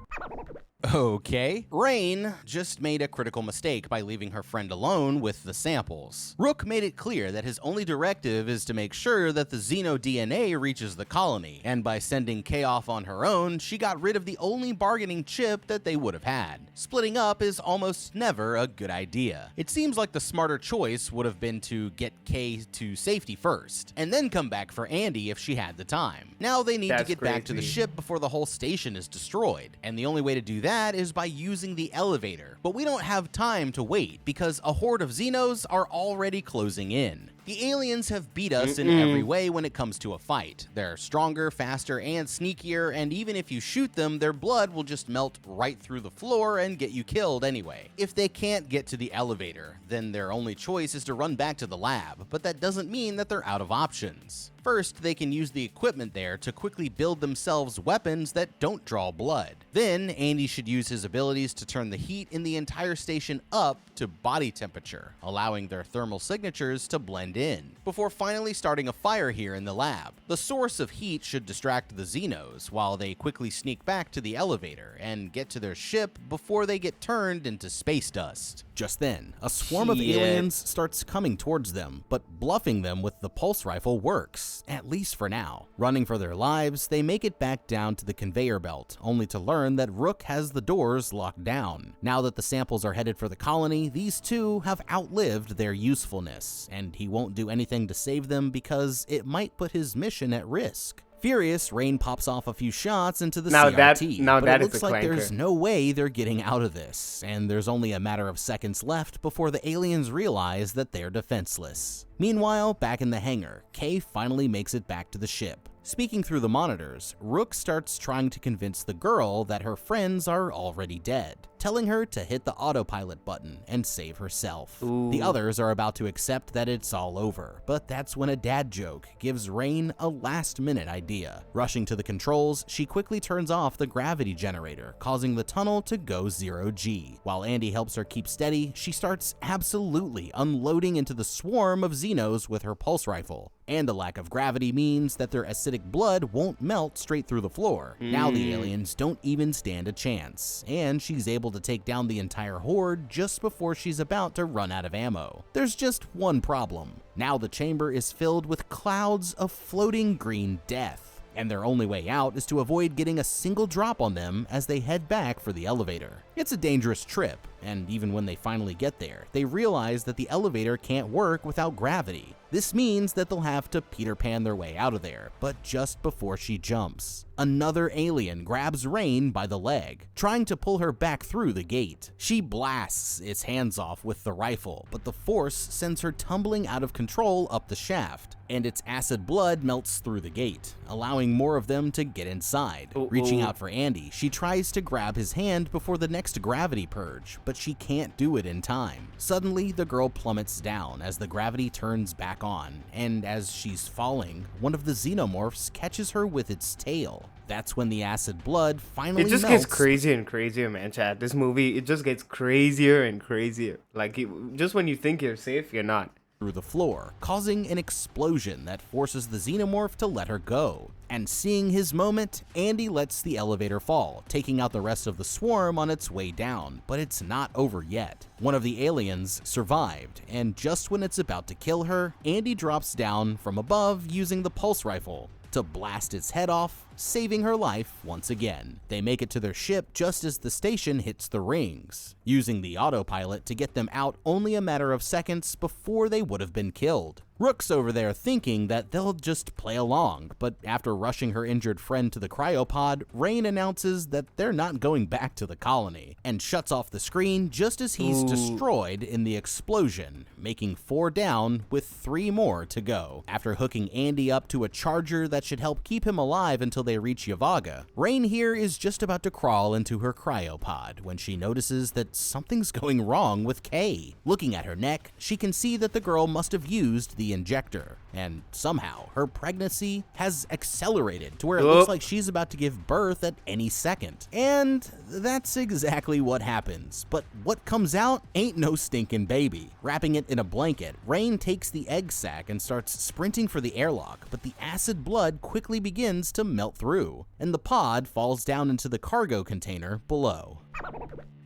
Okay, Rain just made a critical mistake by leaving her friend alone with the samples. Rook made it clear that his only directive is to make sure that the Xeno DNA reaches the colony, and by sending Kay off on her own, she got rid of the only bargaining chip that they would have had. Splitting up is almost never a good idea. It seems like the smarter choice would have been to get Kay to safety first, and then come back for Andy if she had the time. Now they need to get back to the ship before the whole station is destroyed, and the only way to do that is by using the elevator. But we don't have time to wait because a horde of Xenos are already closing in. The aliens have beat us in every way when it comes to a fight. They're stronger, faster, and sneakier, and even if you shoot them, their blood will just melt right through the floor and get you killed anyway. If they can't get to the elevator, then their only choice is to run back to the lab, but that doesn't mean that they're out of options. First, they can use the equipment there to quickly build themselves weapons that don't draw blood. Then, Andy should use his abilities to turn the heat in the entire station up to body temperature, allowing their thermal signatures to blend in, before finally starting a fire here in the lab. The source of heat should distract the Xenos while they quickly sneak back to the elevator and get to their ship before they get turned into space dust. Just then, a swarm of aliens starts coming towards them, but bluffing them with the pulse rifle works, at least for now. Running for their lives, they make it back down to the conveyor belt, only to learn that Rook has the doors locked down. Now that the samples are headed for the colony, these two have outlived their usefulness, and he won't do anything to save them because it might put his mission at risk. Furious, Rain pops off a few shots into the CRT, but it looks like there's no way they're getting out of this, and there's only a matter of seconds left before the aliens realize that they're defenseless. Meanwhile, back in the hangar, Kay finally makes it back to the ship. Speaking through the monitors, Rook starts trying to convince the girl that her friends are already dead, telling her to hit the autopilot button and save herself. The others are about to accept that it's all over, but that's when a dad joke gives Rain a last-minute idea. Rushing to the controls, she quickly turns off the gravity generator, causing the tunnel to go 0G. While Andy helps her keep steady, she starts absolutely unloading into the swarm of Xenos with her pulse rifle. And the lack of gravity means that their acidic blood won't melt straight through the floor. Now the aliens don't even stand a chance, and she's able to take down the entire horde just before she's about to run out of ammo. There's just one problem. Now the chamber is filled with clouds of floating green death, and their only way out is to avoid getting a single drop on them as they head back for the elevator. It's a dangerous trip, and even when they finally get there, they realize that the elevator can't work without gravity. This means that they'll have to Peter Pan their way out of there, but just before she jumps, another alien grabs Rain by the leg, trying to pull her back through the gate. She blasts its hands off with the rifle, but the force sends her tumbling out of control up the shaft, and its acid blood melts through the gate, allowing more of them to get inside. Reaching out for Andy, she tries to grab his hand before the next gravity purge, but but she can't do it in time. Suddenly, the girl plummets down as the gravity turns back on, and as she's falling, one of the xenomorphs catches her with its tail. That's when the acid blood finally melts. It just gets crazier and crazier, man, chat. This movie, it just gets crazier and crazier. Like, just when you think you're safe, you're not. Through the floor, causing an explosion that forces the xenomorph to let her go. And seeing his moment, Andy lets the elevator fall, taking out the rest of the swarm on its way down, but it's not over yet. One of the aliens survived, and just when it's about to kill her, Andy drops down from above using the pulse rifle to blast its head off, saving her life once again. They make it to their ship just as the station hits the rings, using the autopilot to get them out only a matter of seconds before they would have been killed. Rook's over there thinking that they'll just play along, but after rushing her injured friend to the cryopod, Rain announces that they're not going back to the colony, and shuts off the screen just as he's destroyed in the explosion, making 4 down with 3 more to go. After hooking Andy up to a charger that should help keep him alive until they reach Yavaga, Rain here is just about to crawl into her cryopod when she notices that something's going wrong with Kay. Looking at her neck, she can see that the girl must have used the injector, and somehow her pregnancy has accelerated to where it looks like she's about to give birth at any second. And that's exactly what happens, but what comes out ain't no stinking baby. Wrapping it in a blanket, Rain takes the egg sac and starts sprinting for the airlock, but the acid blood quickly begins to melt through, and the pod falls down into the cargo container below.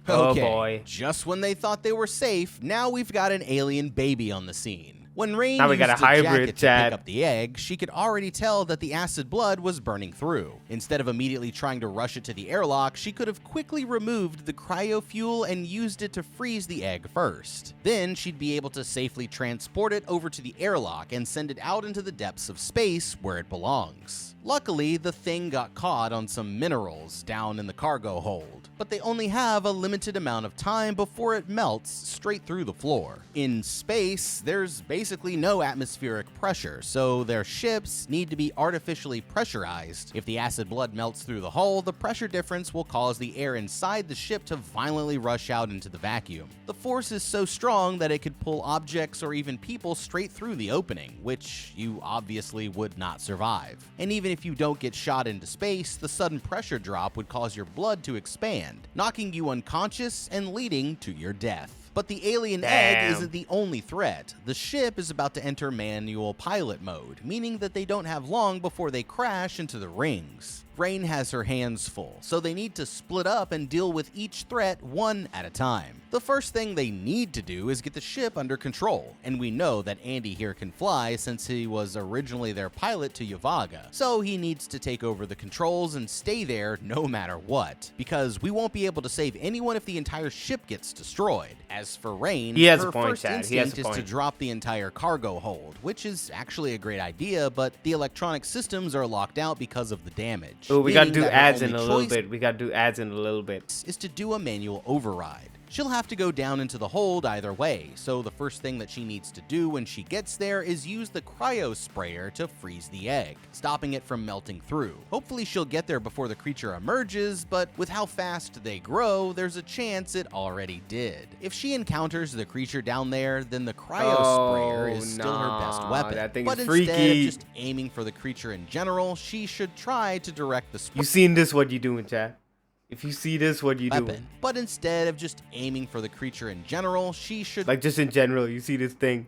Oh Okay, boy. just when they thought they were safe, now we've got an alien baby on the scene. When Rain Now we used got a a hybrid, jacket to Chad. pick up the egg, she could already tell that the acid blood was burning through. Instead of immediately trying to rush it to the airlock, she could have quickly removed the cryo fuel and used it to freeze the egg first. Then she'd be able to safely transport it over to the airlock and send it out into the depths of space where it belongs. Luckily, the thing got caught on some minerals down in the cargo hold, but they only have a limited amount of time before it melts straight through the floor. In space, there's basically no atmospheric pressure, so their ships need to be artificially pressurized. If the acid blood melts through the hull, the pressure difference will cause the air inside the ship to violently rush out into the vacuum. The force is so strong that it could pull objects or even people straight through the opening, which you obviously would not survive. And even if you don't get shot into space, the sudden pressure drop would cause your blood to expand, knocking you unconscious and leading to your death. But the alien egg isn't the only threat. The ship is about to enter manual pilot mode, meaning that they don't have long before they crash into the rings. Rain has her hands full, so they need to split up and deal with each threat one at a time. The first thing they need to do is get the ship under control, and we know that Andy here can fly since he was originally their pilot to Yavaga, so he needs to take over the controls and stay there no matter what, because we won't be able to save anyone if the entire ship gets destroyed. As for Rain, her first instinct is to drop the entire cargo hold, which is actually a great idea, but the electronic systems are locked out because of the damage. Oh, we gotta do ads in a little bit. We gotta do ads in a little bit. Is to do a manual override. She'll have to go down into the hold either way, so the first thing that she needs to do when she gets there is use the cryo sprayer to freeze the egg, stopping it from melting through. Hopefully she'll get there before the creature emerges, but with how fast they grow, there's a chance it already did. If she encounters the creature down there, then the cryo sprayer is still her best weapon. That thing but is instead freaky. of just aiming for the creature in general, she should try to direct the sprayer. You seen this? What you doing, chat? If you see this, what you doing? But instead of just aiming for the creature in general, she should Like, just in general, you see this thing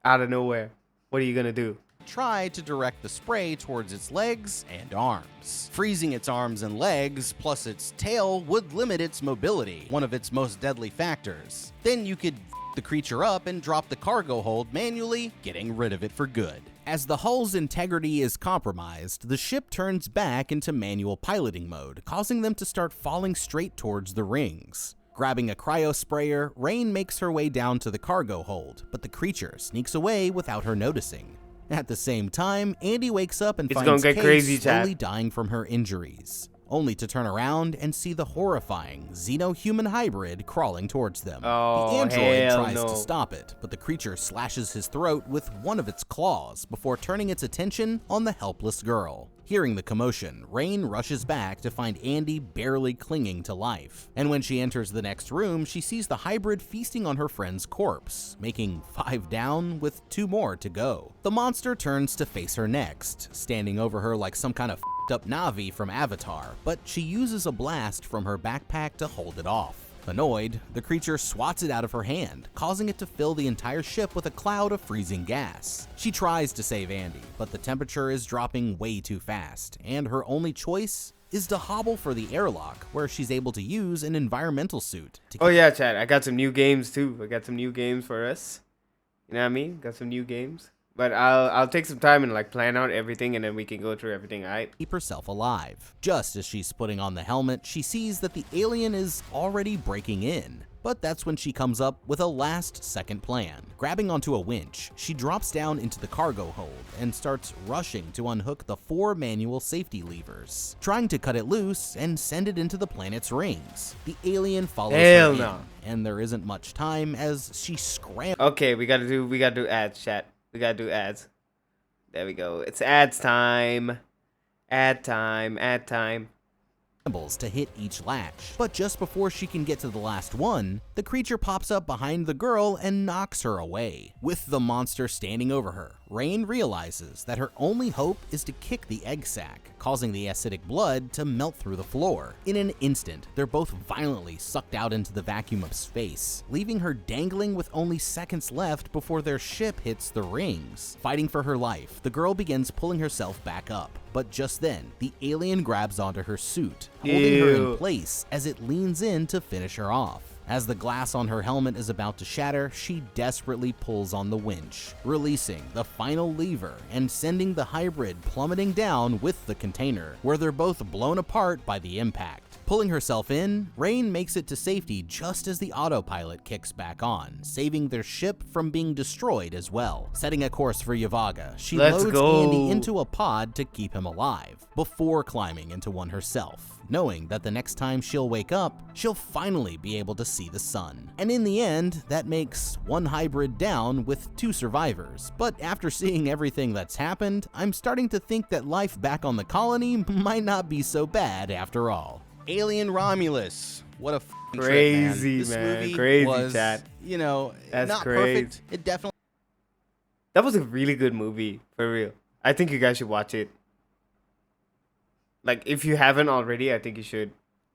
out of nowhere. What are you gonna do? try to direct the spray towards its legs and arms. Freezing its arms and legs, plus its tail, would limit its mobility, one of its most deadly factors. Then you could the creature up and drop the cargo hold manually, getting rid of it for good. As the hull's integrity is compromised, the ship turns back into manual piloting mode, causing them to start falling straight towards the rings. Grabbing a cryo sprayer, Rain makes her way down to the cargo hold, but the creature sneaks away without her noticing. At the same time, Andy wakes up and finds Kay slowly dying from her injuries. only to turn around and see the horrifying xeno-human hybrid crawling towards them. Oh, The android hell tries no. to stop it, but the creature slashes his throat with one of its claws before turning its attention on the helpless girl. Hearing the commotion, Rain rushes back to find Andy barely clinging to life. And when she enters the next room, she sees the hybrid feasting on her friend's corpse, making 5 down with 2 more to go. The monster turns to face her next, standing over her like some kind of f***ed up Navi from Avatar, but she uses a blast from her backpack to hold it off. Annoyed, the creature swats it out of her hand, causing it to fill the entire ship with a cloud of freezing gas. She tries to save Andy, but the temperature is dropping way too fast, and her only choice is to hobble for the airlock, where she's able to use an environmental suit to Oh yeah, chat. I got some new games too. I got some new games for us. You know what I mean? Got some new games. But I'll take some time and like plan out everything, and then we can go through everything, alright? keep herself alive. Just as she's putting on the helmet, she sees that the alien is already breaking in. But that's when she comes up with a last-second plan. Grabbing onto a winch, she drops down into the cargo hold and starts rushing to unhook the 4 manual safety levers, trying to cut it loose and send it into the planet's rings. The alien follows Hell her no. in, and there isn't much time as she scrambles Okay, we gotta do ads, chat. We gotta do ads. There we go. It's ads time. Ad time. Ad time. to hit each latch. But just before she can get to the last one, the creature pops up behind the girl and knocks her away. With the monster standing over her, Rain realizes that her only hope is to kick the egg sac, causing the acidic blood to melt through the floor. In an instant, they're both violently sucked out into the vacuum of space, leaving her dangling with only seconds left before their ship hits the rings. Fighting for her life, the girl begins pulling herself back up. But just then, the alien grabs onto her suit, holding her in Ew. place as it leans in to finish her off. As the glass on her helmet is about to shatter, she desperately pulls on the winch, releasing the final lever and sending the hybrid plummeting down with the container, where they're both blown apart by the impact. Pulling herself in, Rain makes it to safety just as the autopilot kicks back on, saving their ship from being destroyed as well. Setting a course for Yavaga, she Let's loads go. Andy into a pod to keep him alive, before climbing into one herself, knowing that the next time she'll wake up, she'll finally be able to see the sun. And in the end, that makes 1 hybrid down with 2 survivors. But after seeing everything that's happened, I'm starting to think that life back on the colony might not be so bad after all. Alien Romulus. What a f***ing Crazy, trip, man. man. This movie Crazy, was, chat. you know, That's not crazy. perfect. It definitely That was a really good movie, for real. I think you guys should watch it. Like, if you haven't already, I think you should.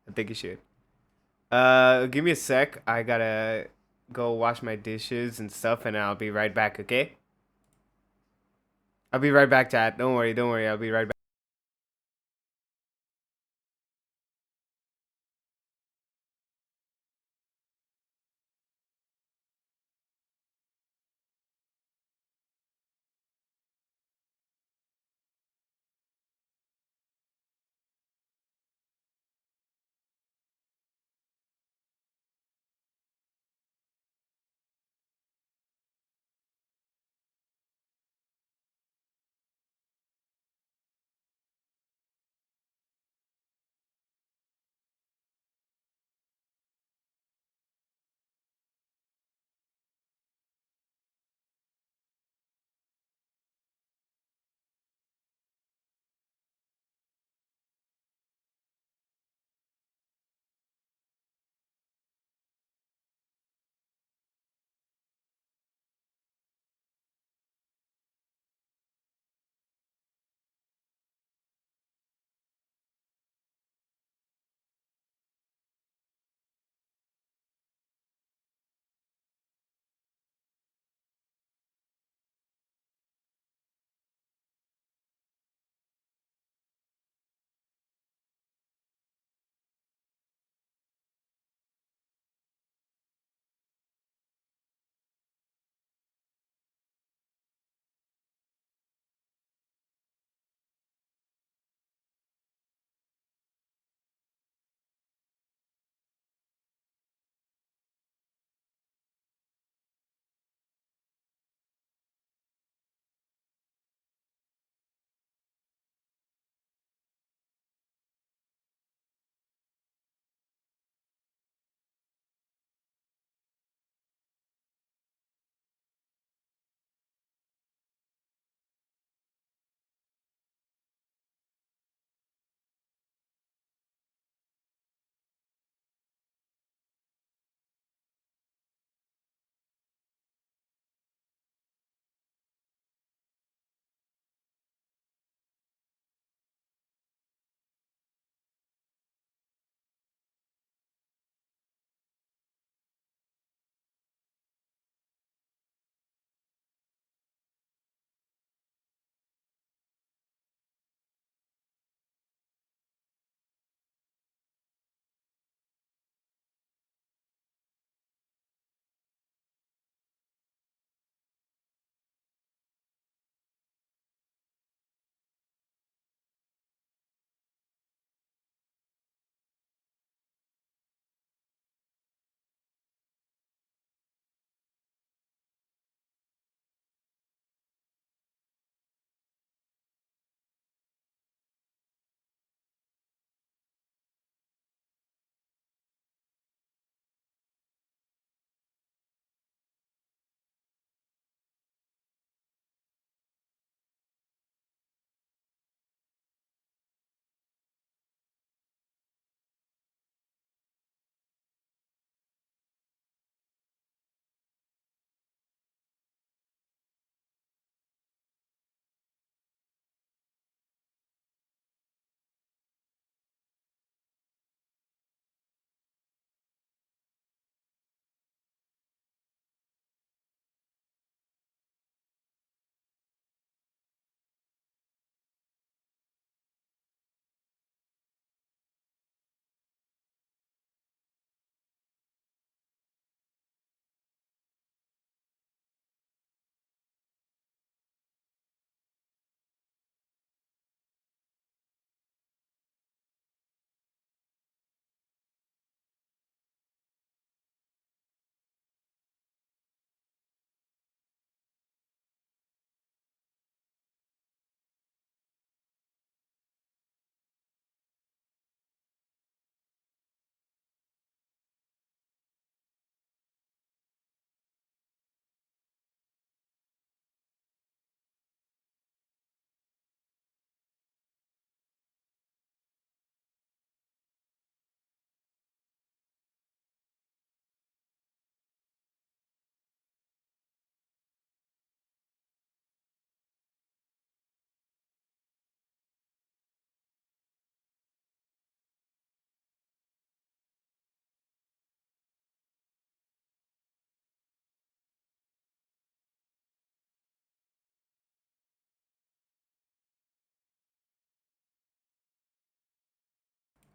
I think you should. Give me a sec. I gotta go wash my dishes and stuff, and I'll be right back, okay? I'll be right back, chat. Don't worry. I'll be right back.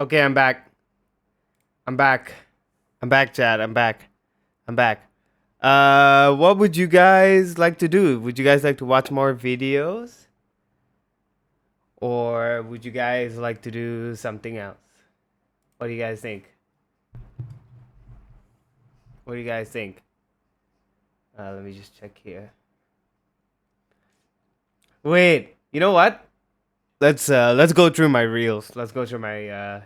Okay, I'm back. I'm back. I'm back, chat. I'm back. I'm back. What would you guys like to do? Would you guys like to watch more videos? Or would you guys like to do something else? What do you guys think? What do you guys think? Let me just check here. Wait, you know what? Let's go through my reels. Let's go through my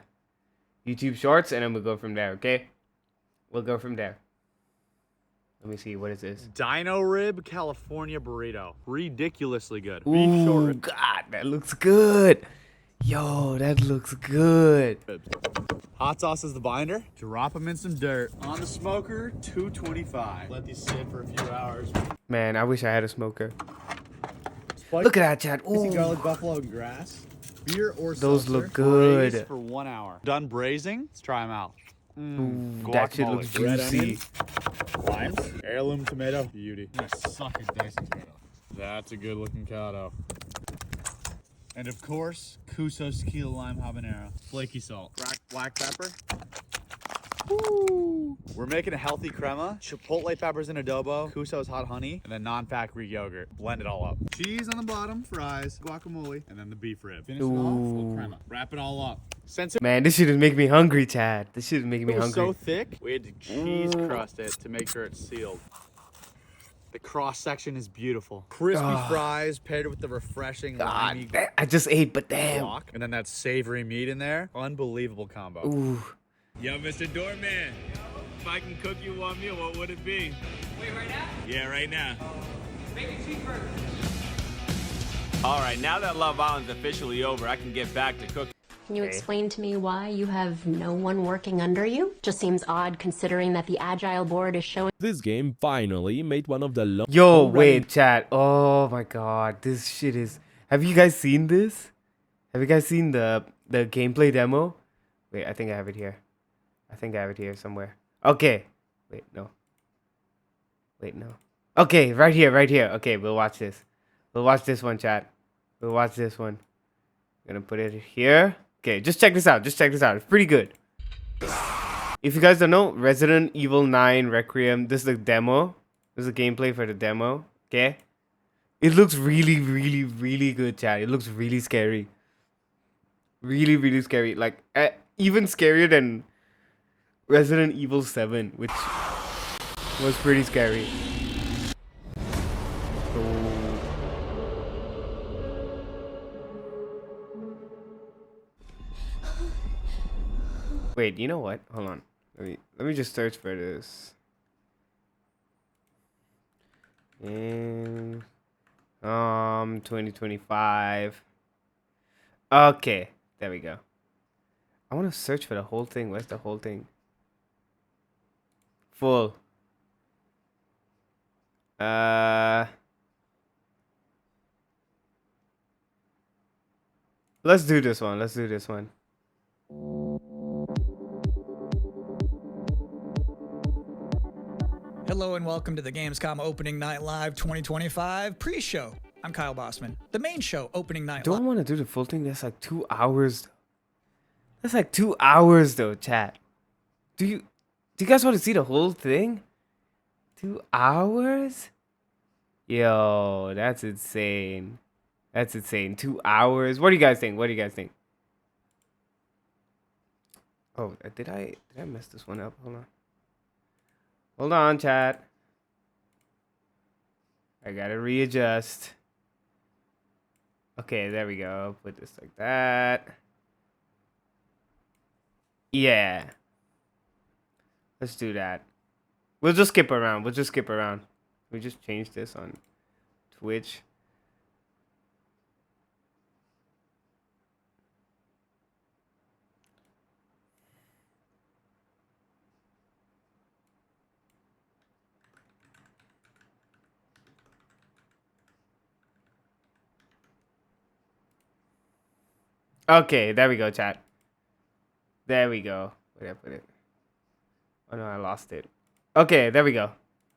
YouTube shorts and then we'll go from there, okay? We'll go from there. Let me see, what is this? Dino rib California burrito. Ridiculously good. Beef Ooh, short rib. God, that looks good. Yo, that looks good. Hot sauce is the binder. Drop them in some dirt. On the smoker, 225. Let these sit for a few hours. Man, I wish I had a smoker. Spicy Look at that, chat. Ooh. garlic buffalo and grass. Beer or Those look seltzer. good. Braise for 1 hour. Done braising. Let's try them out. Ooh, that shit looks Guacamole. Red juicy. onions, limes, heirloom tomato. Beauty. I suck at dicing tomato. That's a good looking cado. And of course, Cuso's tequila lime habanero. Flaky salt. Black pepper. Woo! We're making a healthy crema. Chipotle peppers in adobo. Cuso's hot honey. And then non-fat Greek yogurt. Blend it all up. Cheese on the bottom. Fries. Guacamole. And then the beef rib. Finish it off with crema. Wrap it all up. Since it Man, this shit is making me hungry, Chad. This shit is making me was hungry. so thick, we had to cheese crust it to make sure it's sealed. The cross section is beautiful. Crispy fries paired with the refreshing God, limey I just ate, but damn. guac, and then that savory meat in there. Unbelievable combo. Ooh. Yo, Mr. Doorman, if I can cook you one meal, what would it be? Wait, right now? Yeah, right now. Make a cheeseburger. All right, now that Love Island's officially over, I can get back to cooking. Can you explain to me why you have no one working under you? Just seems odd considering that the Agile board is showing. This game finally made one of the longest. Yo, wait, chat. Oh my god, this shit is. Have you guys seen this? Have you guys seen the gameplay demo? Wait, I think I have it here. I think I have it here somewhere. Okay. Wait, no. Wait, no. Okay, right here, right here. Okay, we'll watch this. We'll watch this one, chat. We'll watch this one. I'm gonna put it here. Okay, just check this out. Just check this out. It's pretty good. If you guys don't know, Resident Evil 9 Requiem, this is the demo. This is the gameplay for the demo. Okay? It looks really, really, really good, chat. It looks really scary. Really, really scary. Like, even scarier than Resident Evil 7, which was pretty scary. Wait, you know what? Hold on. Let me just search for this. And 2025. Okay, there we go. I want to search for the whole thing. Where's the whole thing? Full. Let's do this one. Let's do this one. Hello and welcome to the Gamescom Opening Night Live 2025 pre-show. I'm Kyle Bossman. The main show, Opening Night Don't Live. want to do the full thing. That's like 2 hours. That's like 2 hours though, chat. Do you guys want to see the whole thing? 2 hours? Yo, that's insane. That's insane. 2 hours. What do you guys think? What do you guys think? Oh, did I mess this one up? Hold on. Hold on, chat. I gotta readjust. Okay, there we go. Put this like that. Yeah. Let's do that. We'll just skip around. We'll just skip around. We just change this on Twitch. Okay, there we go, chat. There we go. Where did I put it? Oh no, I lost it. Okay, there we go.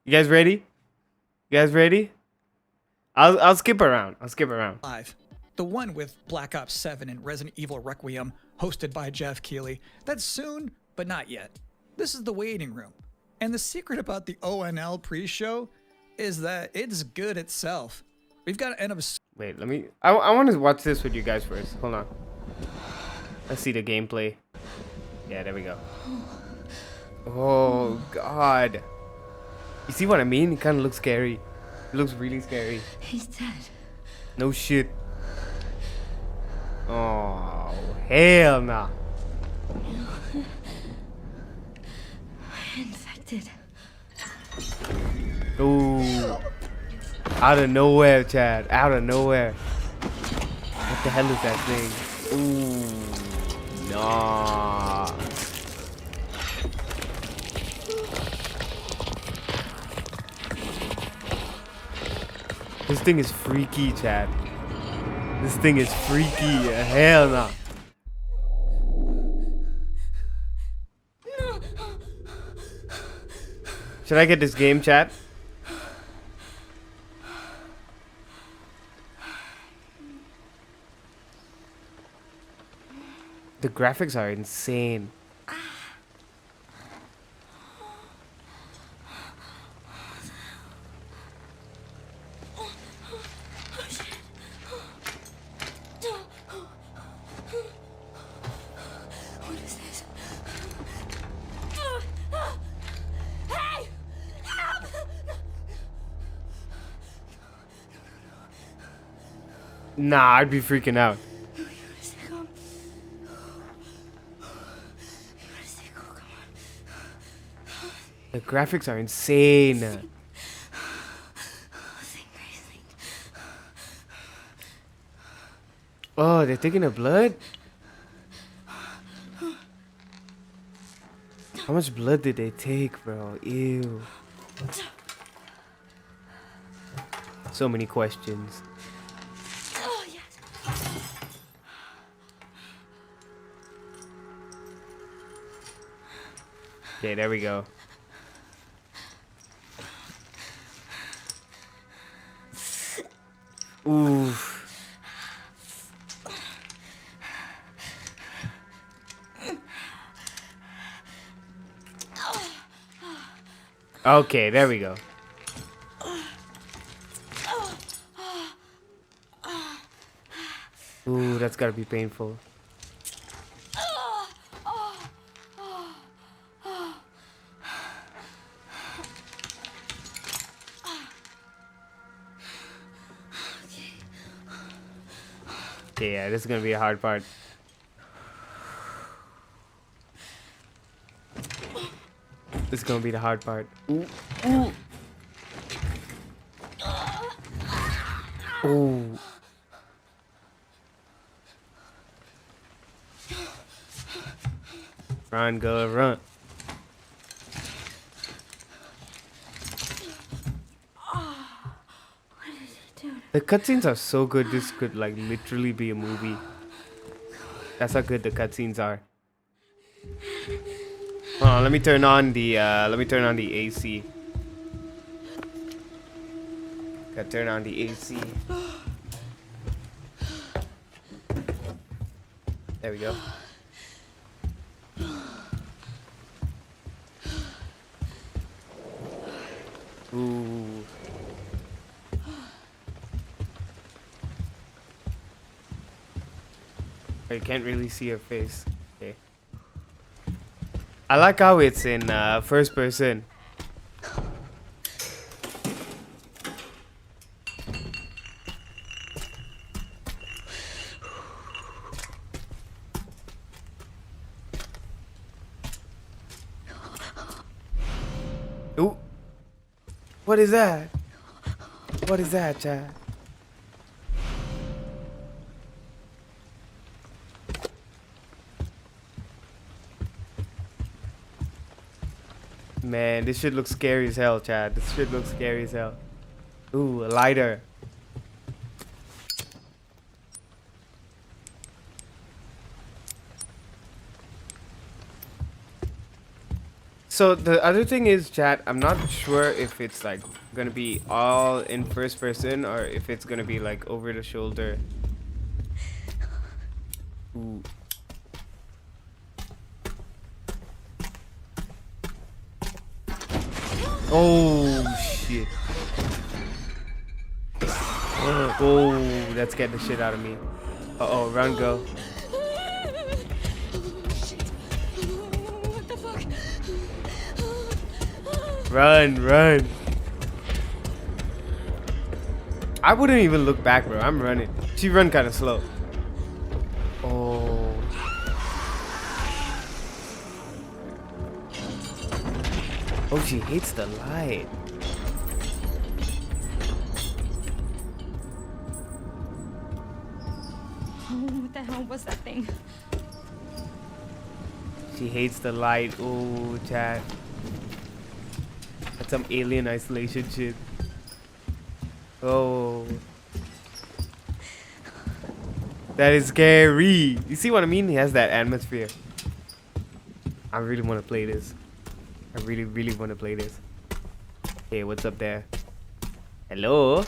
You guys ready? You guys ready? I'll skip around. I'll skip around. Live. The one with Black Ops 7 and Resident Evil Requiem hosted by Jeff Keighley. That's soon, but not yet. This is the waiting room. And the secret about the ONL pre-show is that it's good itself. We've got to end up. Wait, let me. I want to watch this with you guys first. Hold on. Let's see the gameplay. Yeah, there we go. Oh God. You see what I mean? It kind of looks scary. It looks really scary. He's dead. No shit. Oh hell nah. Infected. Ooh. Out of nowhere, Chad. Out of nowhere. What the hell is that thing? Ooh. Nah. This thing is freaky, Chad. This thing is freaky. Hell nah. Should I get this game, chat? The graphics are insane. What is this? Hey! Help! Nah, I'd be freaking out. The graphics are insane. Oh, they're taking the blood? How much blood did they take, bro? Ew. So many questions. Oh, yes. Okay, there we go. Ooh. Okay, there we go. Ooh, that's gotta be painful. Okay, yeah, this is gonna be a hard part. This is gonna be the hard part. Ooh. Ooh. Ooh. Run, go, run. The cutscenes are so good. This could like literally be a movie. That's how good the cutscenes are. Hold on, let me turn on the AC. Gotta turn on the AC. There we go. Ooh. You can't really see her face. Okay. I like how it's in first person. Ooh. What is that? What is that, Chad? Man, this shit looks scary as hell, Chad. This shit looks scary as hell. Ooh, a lighter. So the other thing is, chat, I'm not sure if it's like gonna be all in first person or if it's gonna be like over the shoulder. Ooh. Oh shit. Oh, that scared the shit out of me. Uh-oh, run, go. What the fuck? Run, run. I wouldn't even look back, bro. I'm running. She run kind of slow. Oh. Oh, she hates the light. Oh, what the hell was that thing? She hates the light. Oh, chat. That's some alien isolation shit. Oh. That is scary. You see what I mean? He has that atmosphere. I really want to play this. I really, really want to play this. Hey, what's up there? Hello?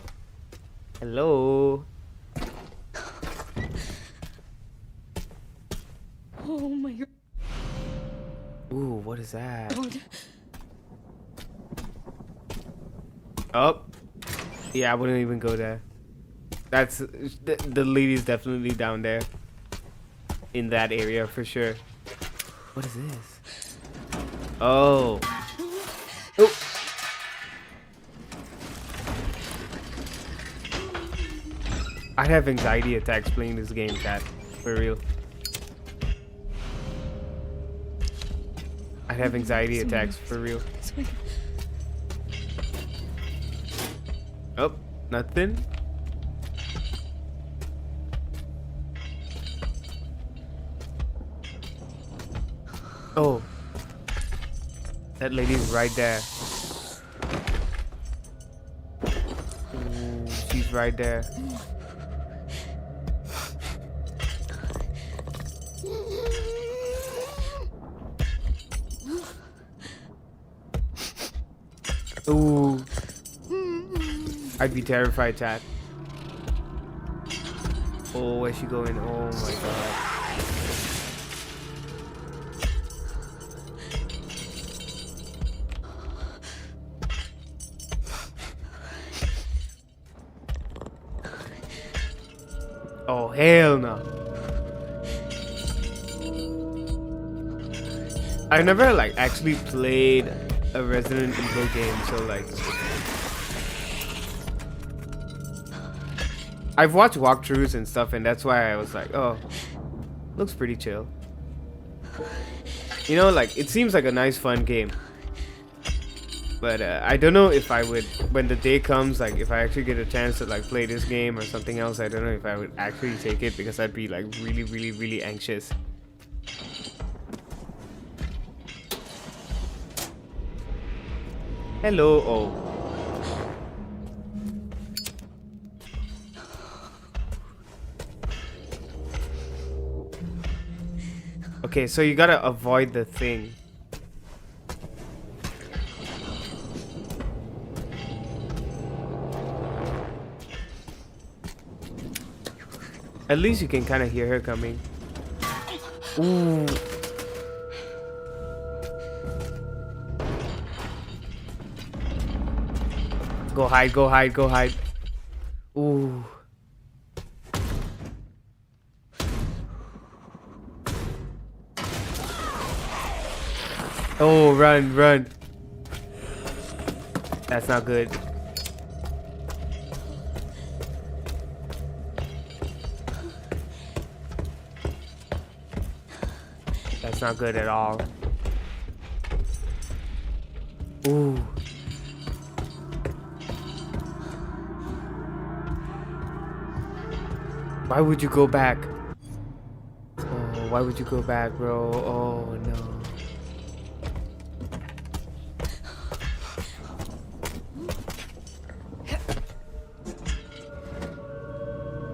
Hello? Oh my god. Ooh, what is that? God. Oh. Yeah, I wouldn't even go there. That's the lady's definitely down there. In that area for sure. What is this? Oh. Oh. I have anxiety attacks playing this game, chat. For real. I have anxiety attacks for real. Oh, nothing. Oh. That lady's right there. Ooh, she's right there. Ooh. I'd be terrified, chat. Oh, where's she going? Oh my god. Oh, hell no. I never like actually played a Resident Evil game, so like I've watched walkthroughs and stuff, and that's why I was like, oh, looks pretty chill. You know, like it seems like a nice fun game. But I don't know if I would, when the day comes, like if I actually get a chance to like play this game or something else, I don't know if I would actually take it, because I'd be like really, really, really anxious. Hello. Oh. Okay, so you gotta avoid the thing. At least you can kind of hear her coming. Ooh. Go hide, go hide, go hide. Ooh. Oh, run, run. That's not good. That's not good at all. Ooh. Why would you go back? Oh, why would you go back, bro? Oh, no.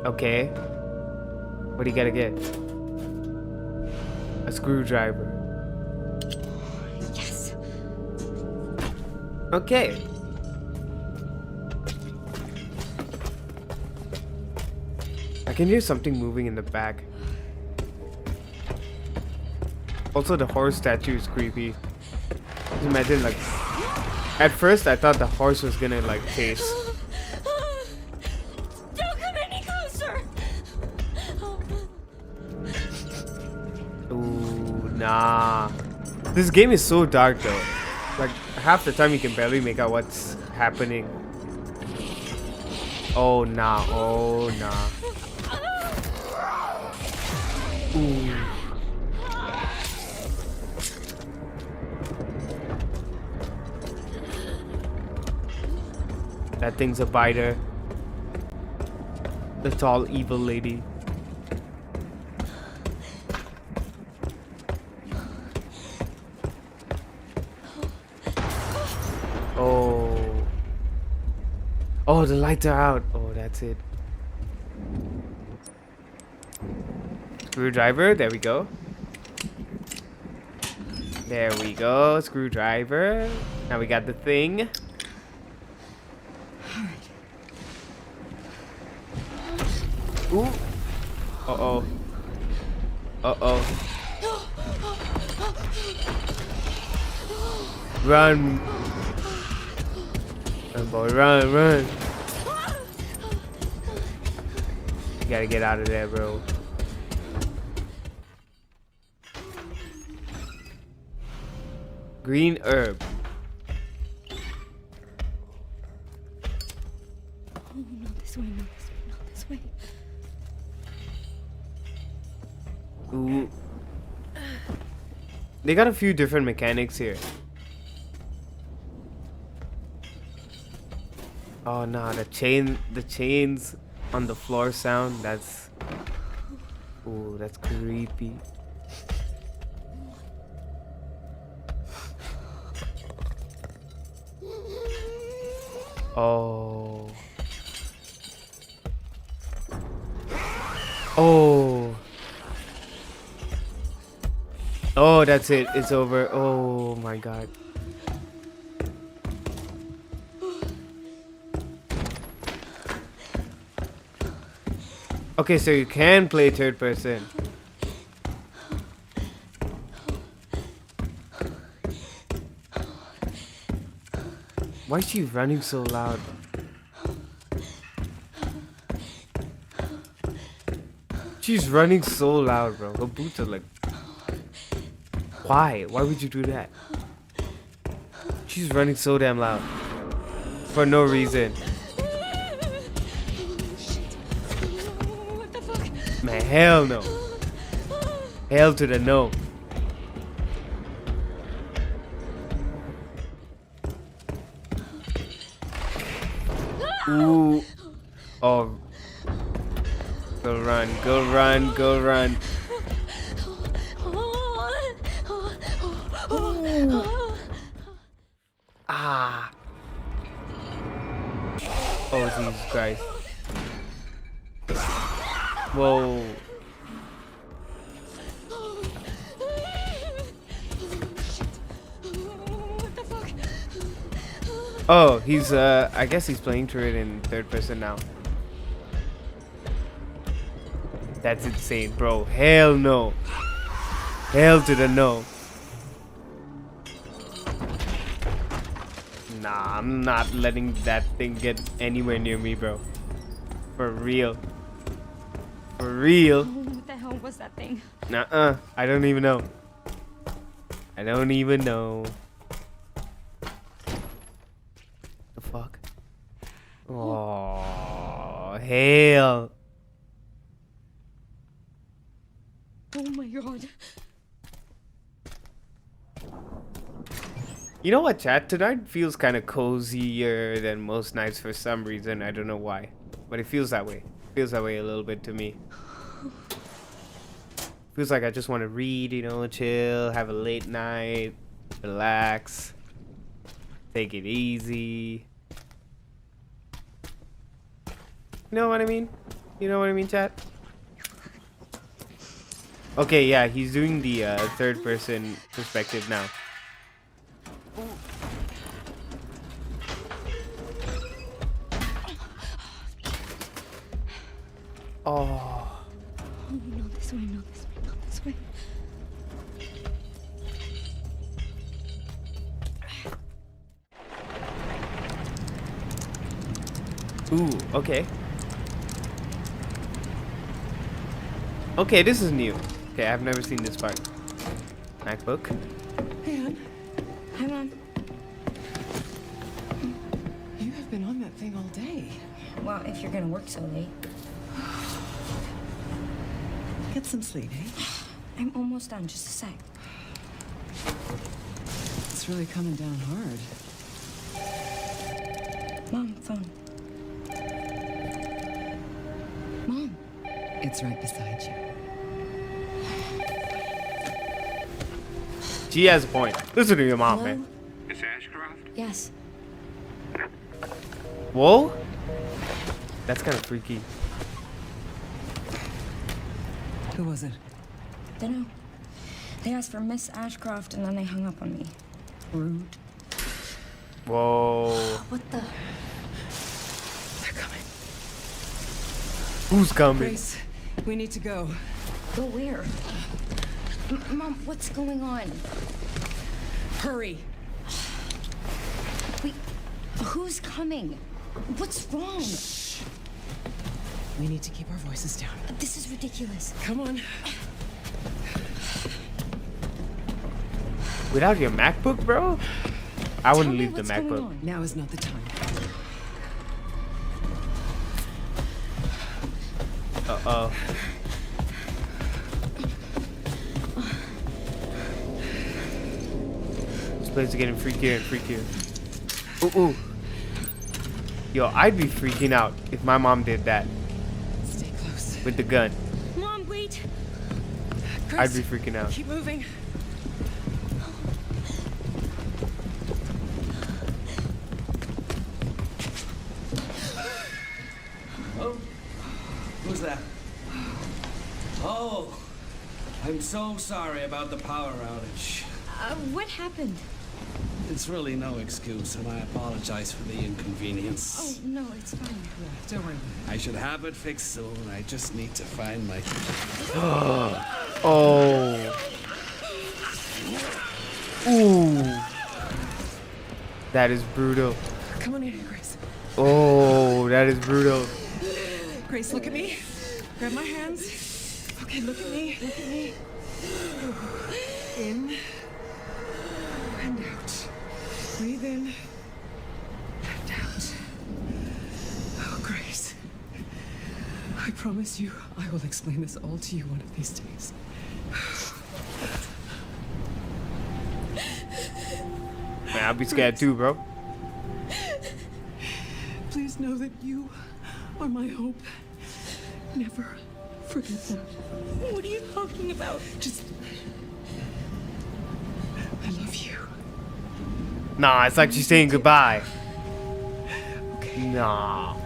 Okay. What do you gotta get? A screwdriver. Yes. Okay. I can hear something moving in the back. Also, the horse statue is creepy. Just imagine like At first, I thought the horse was gonna like chase. Don't come any closer. Ooh, nah. This game is so dark though. Like half the time you can barely make out what's happening. Oh nah, oh nah. Ooh. That thing's a biter. The tall evil lady. Oh. Oh, the lights are out. Oh, that's it. Screwdriver. There we go. There we go. Screwdriver. Now we got the thing. Ooh. Uh-oh. Uh-oh. Run. Run, boy. Run, run. You gotta get out of there, bro. Green herb. Oh, not this way, not this way, not this way. Ooh. They got a few different mechanics here. Oh no, the chains on the floor sound, that's ooh, that's creepy. Oh. Oh. Oh, that's it. It's over. Oh my god. Okay, so you can play third person. Why is she running so loud? She's running so loud, bro. Her boots are like... Why? Why would you do that? She's running so damn loud. For no reason. What the fuck? Man, hell no. Hell to the no. Ooh. Oh. Go run, go run, go run. Ah. Oh, Jesus Christ. Whoa. What the fuck? Oh, he's I guess he's playing through it in third person now. That's insane, bro. Hell no. Hell to the no. Nah, I'm not letting that thing get anywhere near me, bro. For real. For real. Oh, what the hell was that thing? Nuh-uh. I don't even know. I don't even know. The fuck? Oh, hell. Oh my god. You know what, chat? Tonight feels kind of cozier than most nights for some reason. I don't know why. But it feels that way. Feels that way a little bit to me. Feels like I just want to read, you know, chill, have a late night, relax, take it easy. You know what I mean? You know what I mean, chat? Okay, yeah, he's doing the third person perspective now. Oh. Oh, not this way, not this way, not this way. Ooh, okay. Okay, this is new. Okay, I've never seen this part. MacBook. Hey, hon. Hi, Mom. You have been on that thing all day. Well, if you're gonna work so late. Get some sleep, eh? I'm almost done, just a sec. It's really coming down hard. Mom, phone. Mom. It's right beside you. She has a point. Listen to your mom, Hello? man. Miss Ashcroft? Yes. Whoa? That's kind of freaky. Who was it? Dunno. They asked for Miss Ashcroft and then they hung up on me. Rude. Whoa. What the? They're coming. Who's coming? Grace, we need to go. Go where? Mom, what's going on? Hurry. Wait, who's coming? What's wrong? We need to keep our voices down. This is ridiculous. Come on. Without your MacBook, bro? I wouldn't Tell me leave the what's going MacBook. on. Now is not the time. Uh-oh. This place is getting freakier and freakier. Ooh, ooh. Yo, I'd be freaking out if my mom did that Stay close. with the gun. Mom, wait. Grace, I'd be freaking out. keep moving. Oh, who's that? Oh, I'm so sorry about the power outage. What happened? It's really no excuse, and I apologize for the inconvenience. Oh, no, it's fine. Don't worry. I should have it fixed soon. I just need to find my... Oh. Ooh. That is brutal. Come on in, Grace. Oh, that is brutal. Grace, look at me. Grab my hands. Okay, look at me. Look at me. In and out. Breathe in and out. Oh, Grace. I promise you, I will explain this all to you one of these days. Man, I'd be scared too, bro. Please know that you are my hope. Never forget that. What are you talking about? Just... I love you. Nah, it's like she's saying goodbye. Okay. Nah. Mom,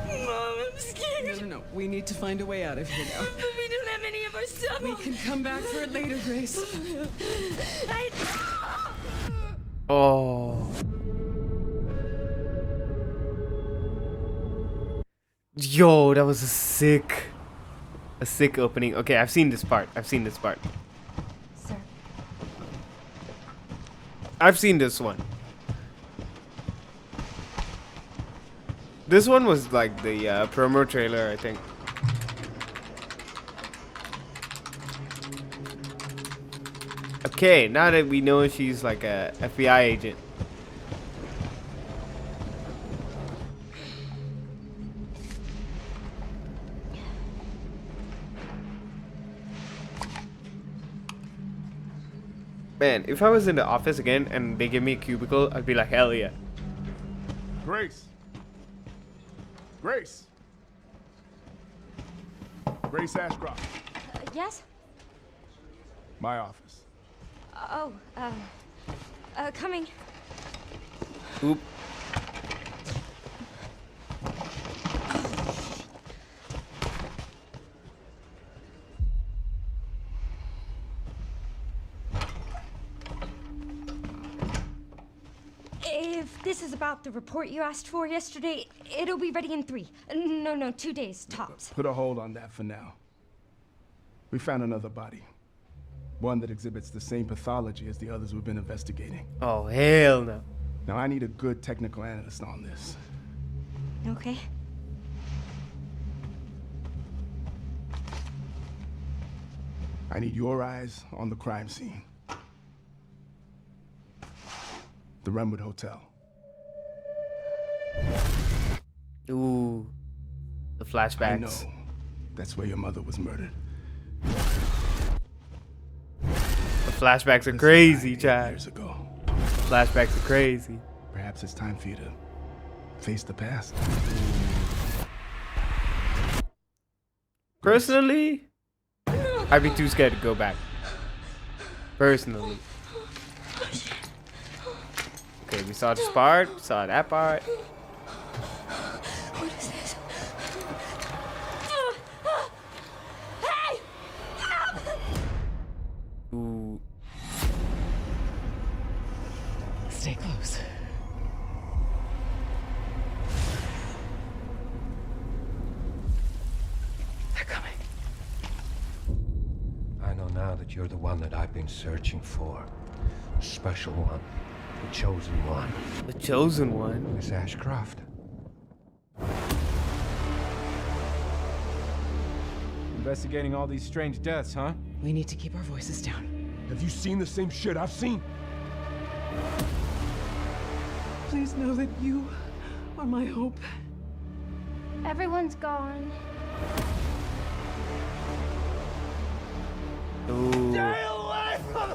I'm scared. No. We need to find a way out of here now. But we don't have any of our stuff. We can come back for it later, Grace. Oh. Yo, that was a sick opening. Okay, I've seen this part. Sir. I've seen this one. This one was like the promo trailer, I think. Okay, now that we know she's like a FBI agent. Man, if I was in the office again and they give me a cubicle, I'd be like, hell yeah. Grace. Grace. Grace Ashcroft. Yes? My office. Oh, coming. Oop. If this is about the report you asked for yesterday, it'll be ready in 3. No, 2 days, tops. Put a hold on that for now. We found another body. One that exhibits the same pathology as the others we've been investigating. Oh, hell no. Now, I need a good technical analyst on this. Okay. I need your eyes on the crime scene. The Renwood Hotel. Ooh. The flashbacks. I know. That's where your mother was murdered. The flashbacks are crazy, Chad. Years ago. Flashbacks are crazy. Perhaps it's time for you to face the past. Personally, I'd be too scared to go back. Personally. Okay, we saw this part, we saw that part. What is this? Hey! Ooh. Stay close. They're coming. I know now that you're the one that I've been searching for. The special one. The chosen one. The chosen one? Miss Ashcroft. Investigating all these strange deaths, huh? We need to keep our voices down. Have you seen the same shit I've seen? Please know that you are my hope. Everyone's gone. Ooh. Stay away from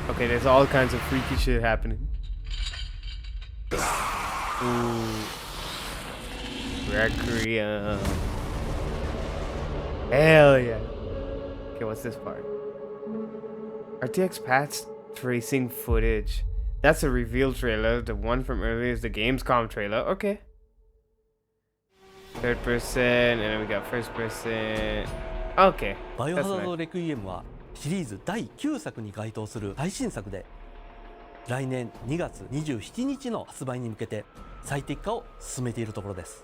Okay, there's all kinds of freaky shit happening. Ooh. Requiem. Hell yeah. Okay, what's this part? RTX path tracing footage. That's a reveal trailer. The one from earlier is the Gamescom trailer. Okay. Third person, and then we got first person. Okay. バイオハ That's ザード nice. レクイエムはシリーズ第9作に該当する最新作で、来年2月27日の発売に向けて最適化を進めているところです。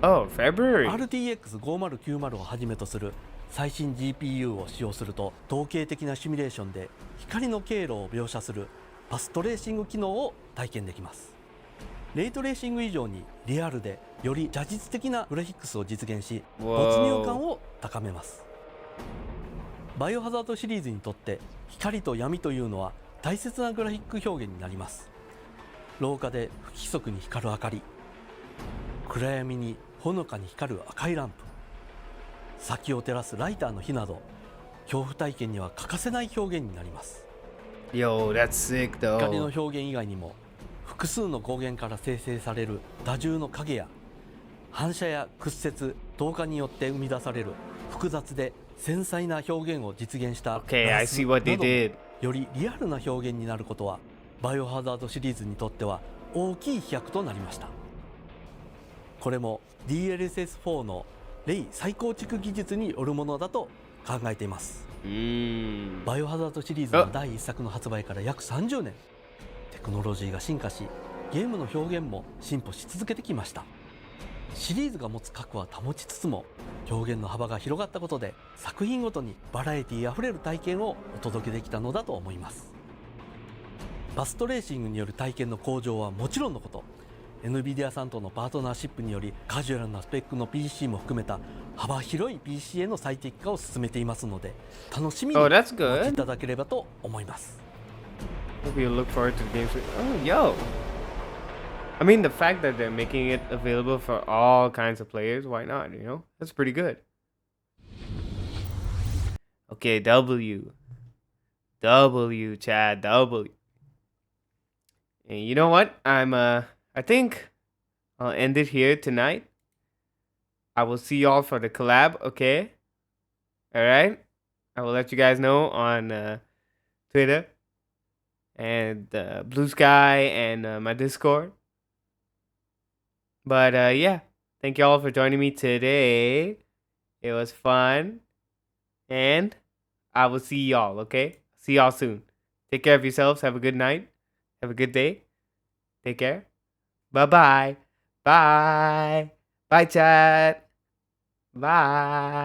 Oh, February. RTX5090 をはじめとする最新 GPU を使用すると、統計的なシミュレーションで光の経路を描写するパストレーシング機能を体験できます。レイトレーシング以上にリアルでより写実的なグラフィックスを実現し、没入感を高めます。バイオハザードシリーズにとって光と闇というのは大切なグラフィック表現になります。廊下で不規則に光る明かり、暗闇にほのかに光る赤いランプ、先を照らすライターの火など、恐怖体験には欠かせない表現になります。 Yo, that's sick though. 光の表現以外にも複数の光源から生成される多重の影や反射や屈折、透過によって生み出される複雑で繊細な表現を実現したOkay, I see what they did. よりリアルな表現になることはバイオハザードシリーズにとっては大きい飛躍となりました。これも DLSS4 のレイ再構築技術によるものだと考えています。バイオハザードシリーズの第1作の発売から約30年、テクノロジーが進化し、ゲームの表現も進歩し続けてきました。シリーズが持つ核は保ちつつも、表現の幅が広がったことで作品ごとにバラエティあふれる体験をお届けできたのだと思います。バストレーシングによる体験の向上はもちろんのこと、NVIDIA さんとのパートナーシップによりカジュアルなスペックの PC も含めた幅広い PC への最適化を進めていますので、楽しみにお待ちいただければと思います。 Hope you look forward to the games. Oh, yo. I mean, the fact that they're making it available for all kinds of players, why not, you know? That's pretty good. Okay, W. W, Chad, W. And you know what? I think I'll end it here tonight. I will see y'all for the collab, okay? Alright? I will let you guys know on Twitter and Blue Sky and my Discord. But yeah, thank y'all for joining me today. It was fun. And I will see y'all, okay? See y'all soon. Take care of yourselves. Have a good night. Have a good day. Take care. Bye-bye. Bye. Bye, chat. Bye.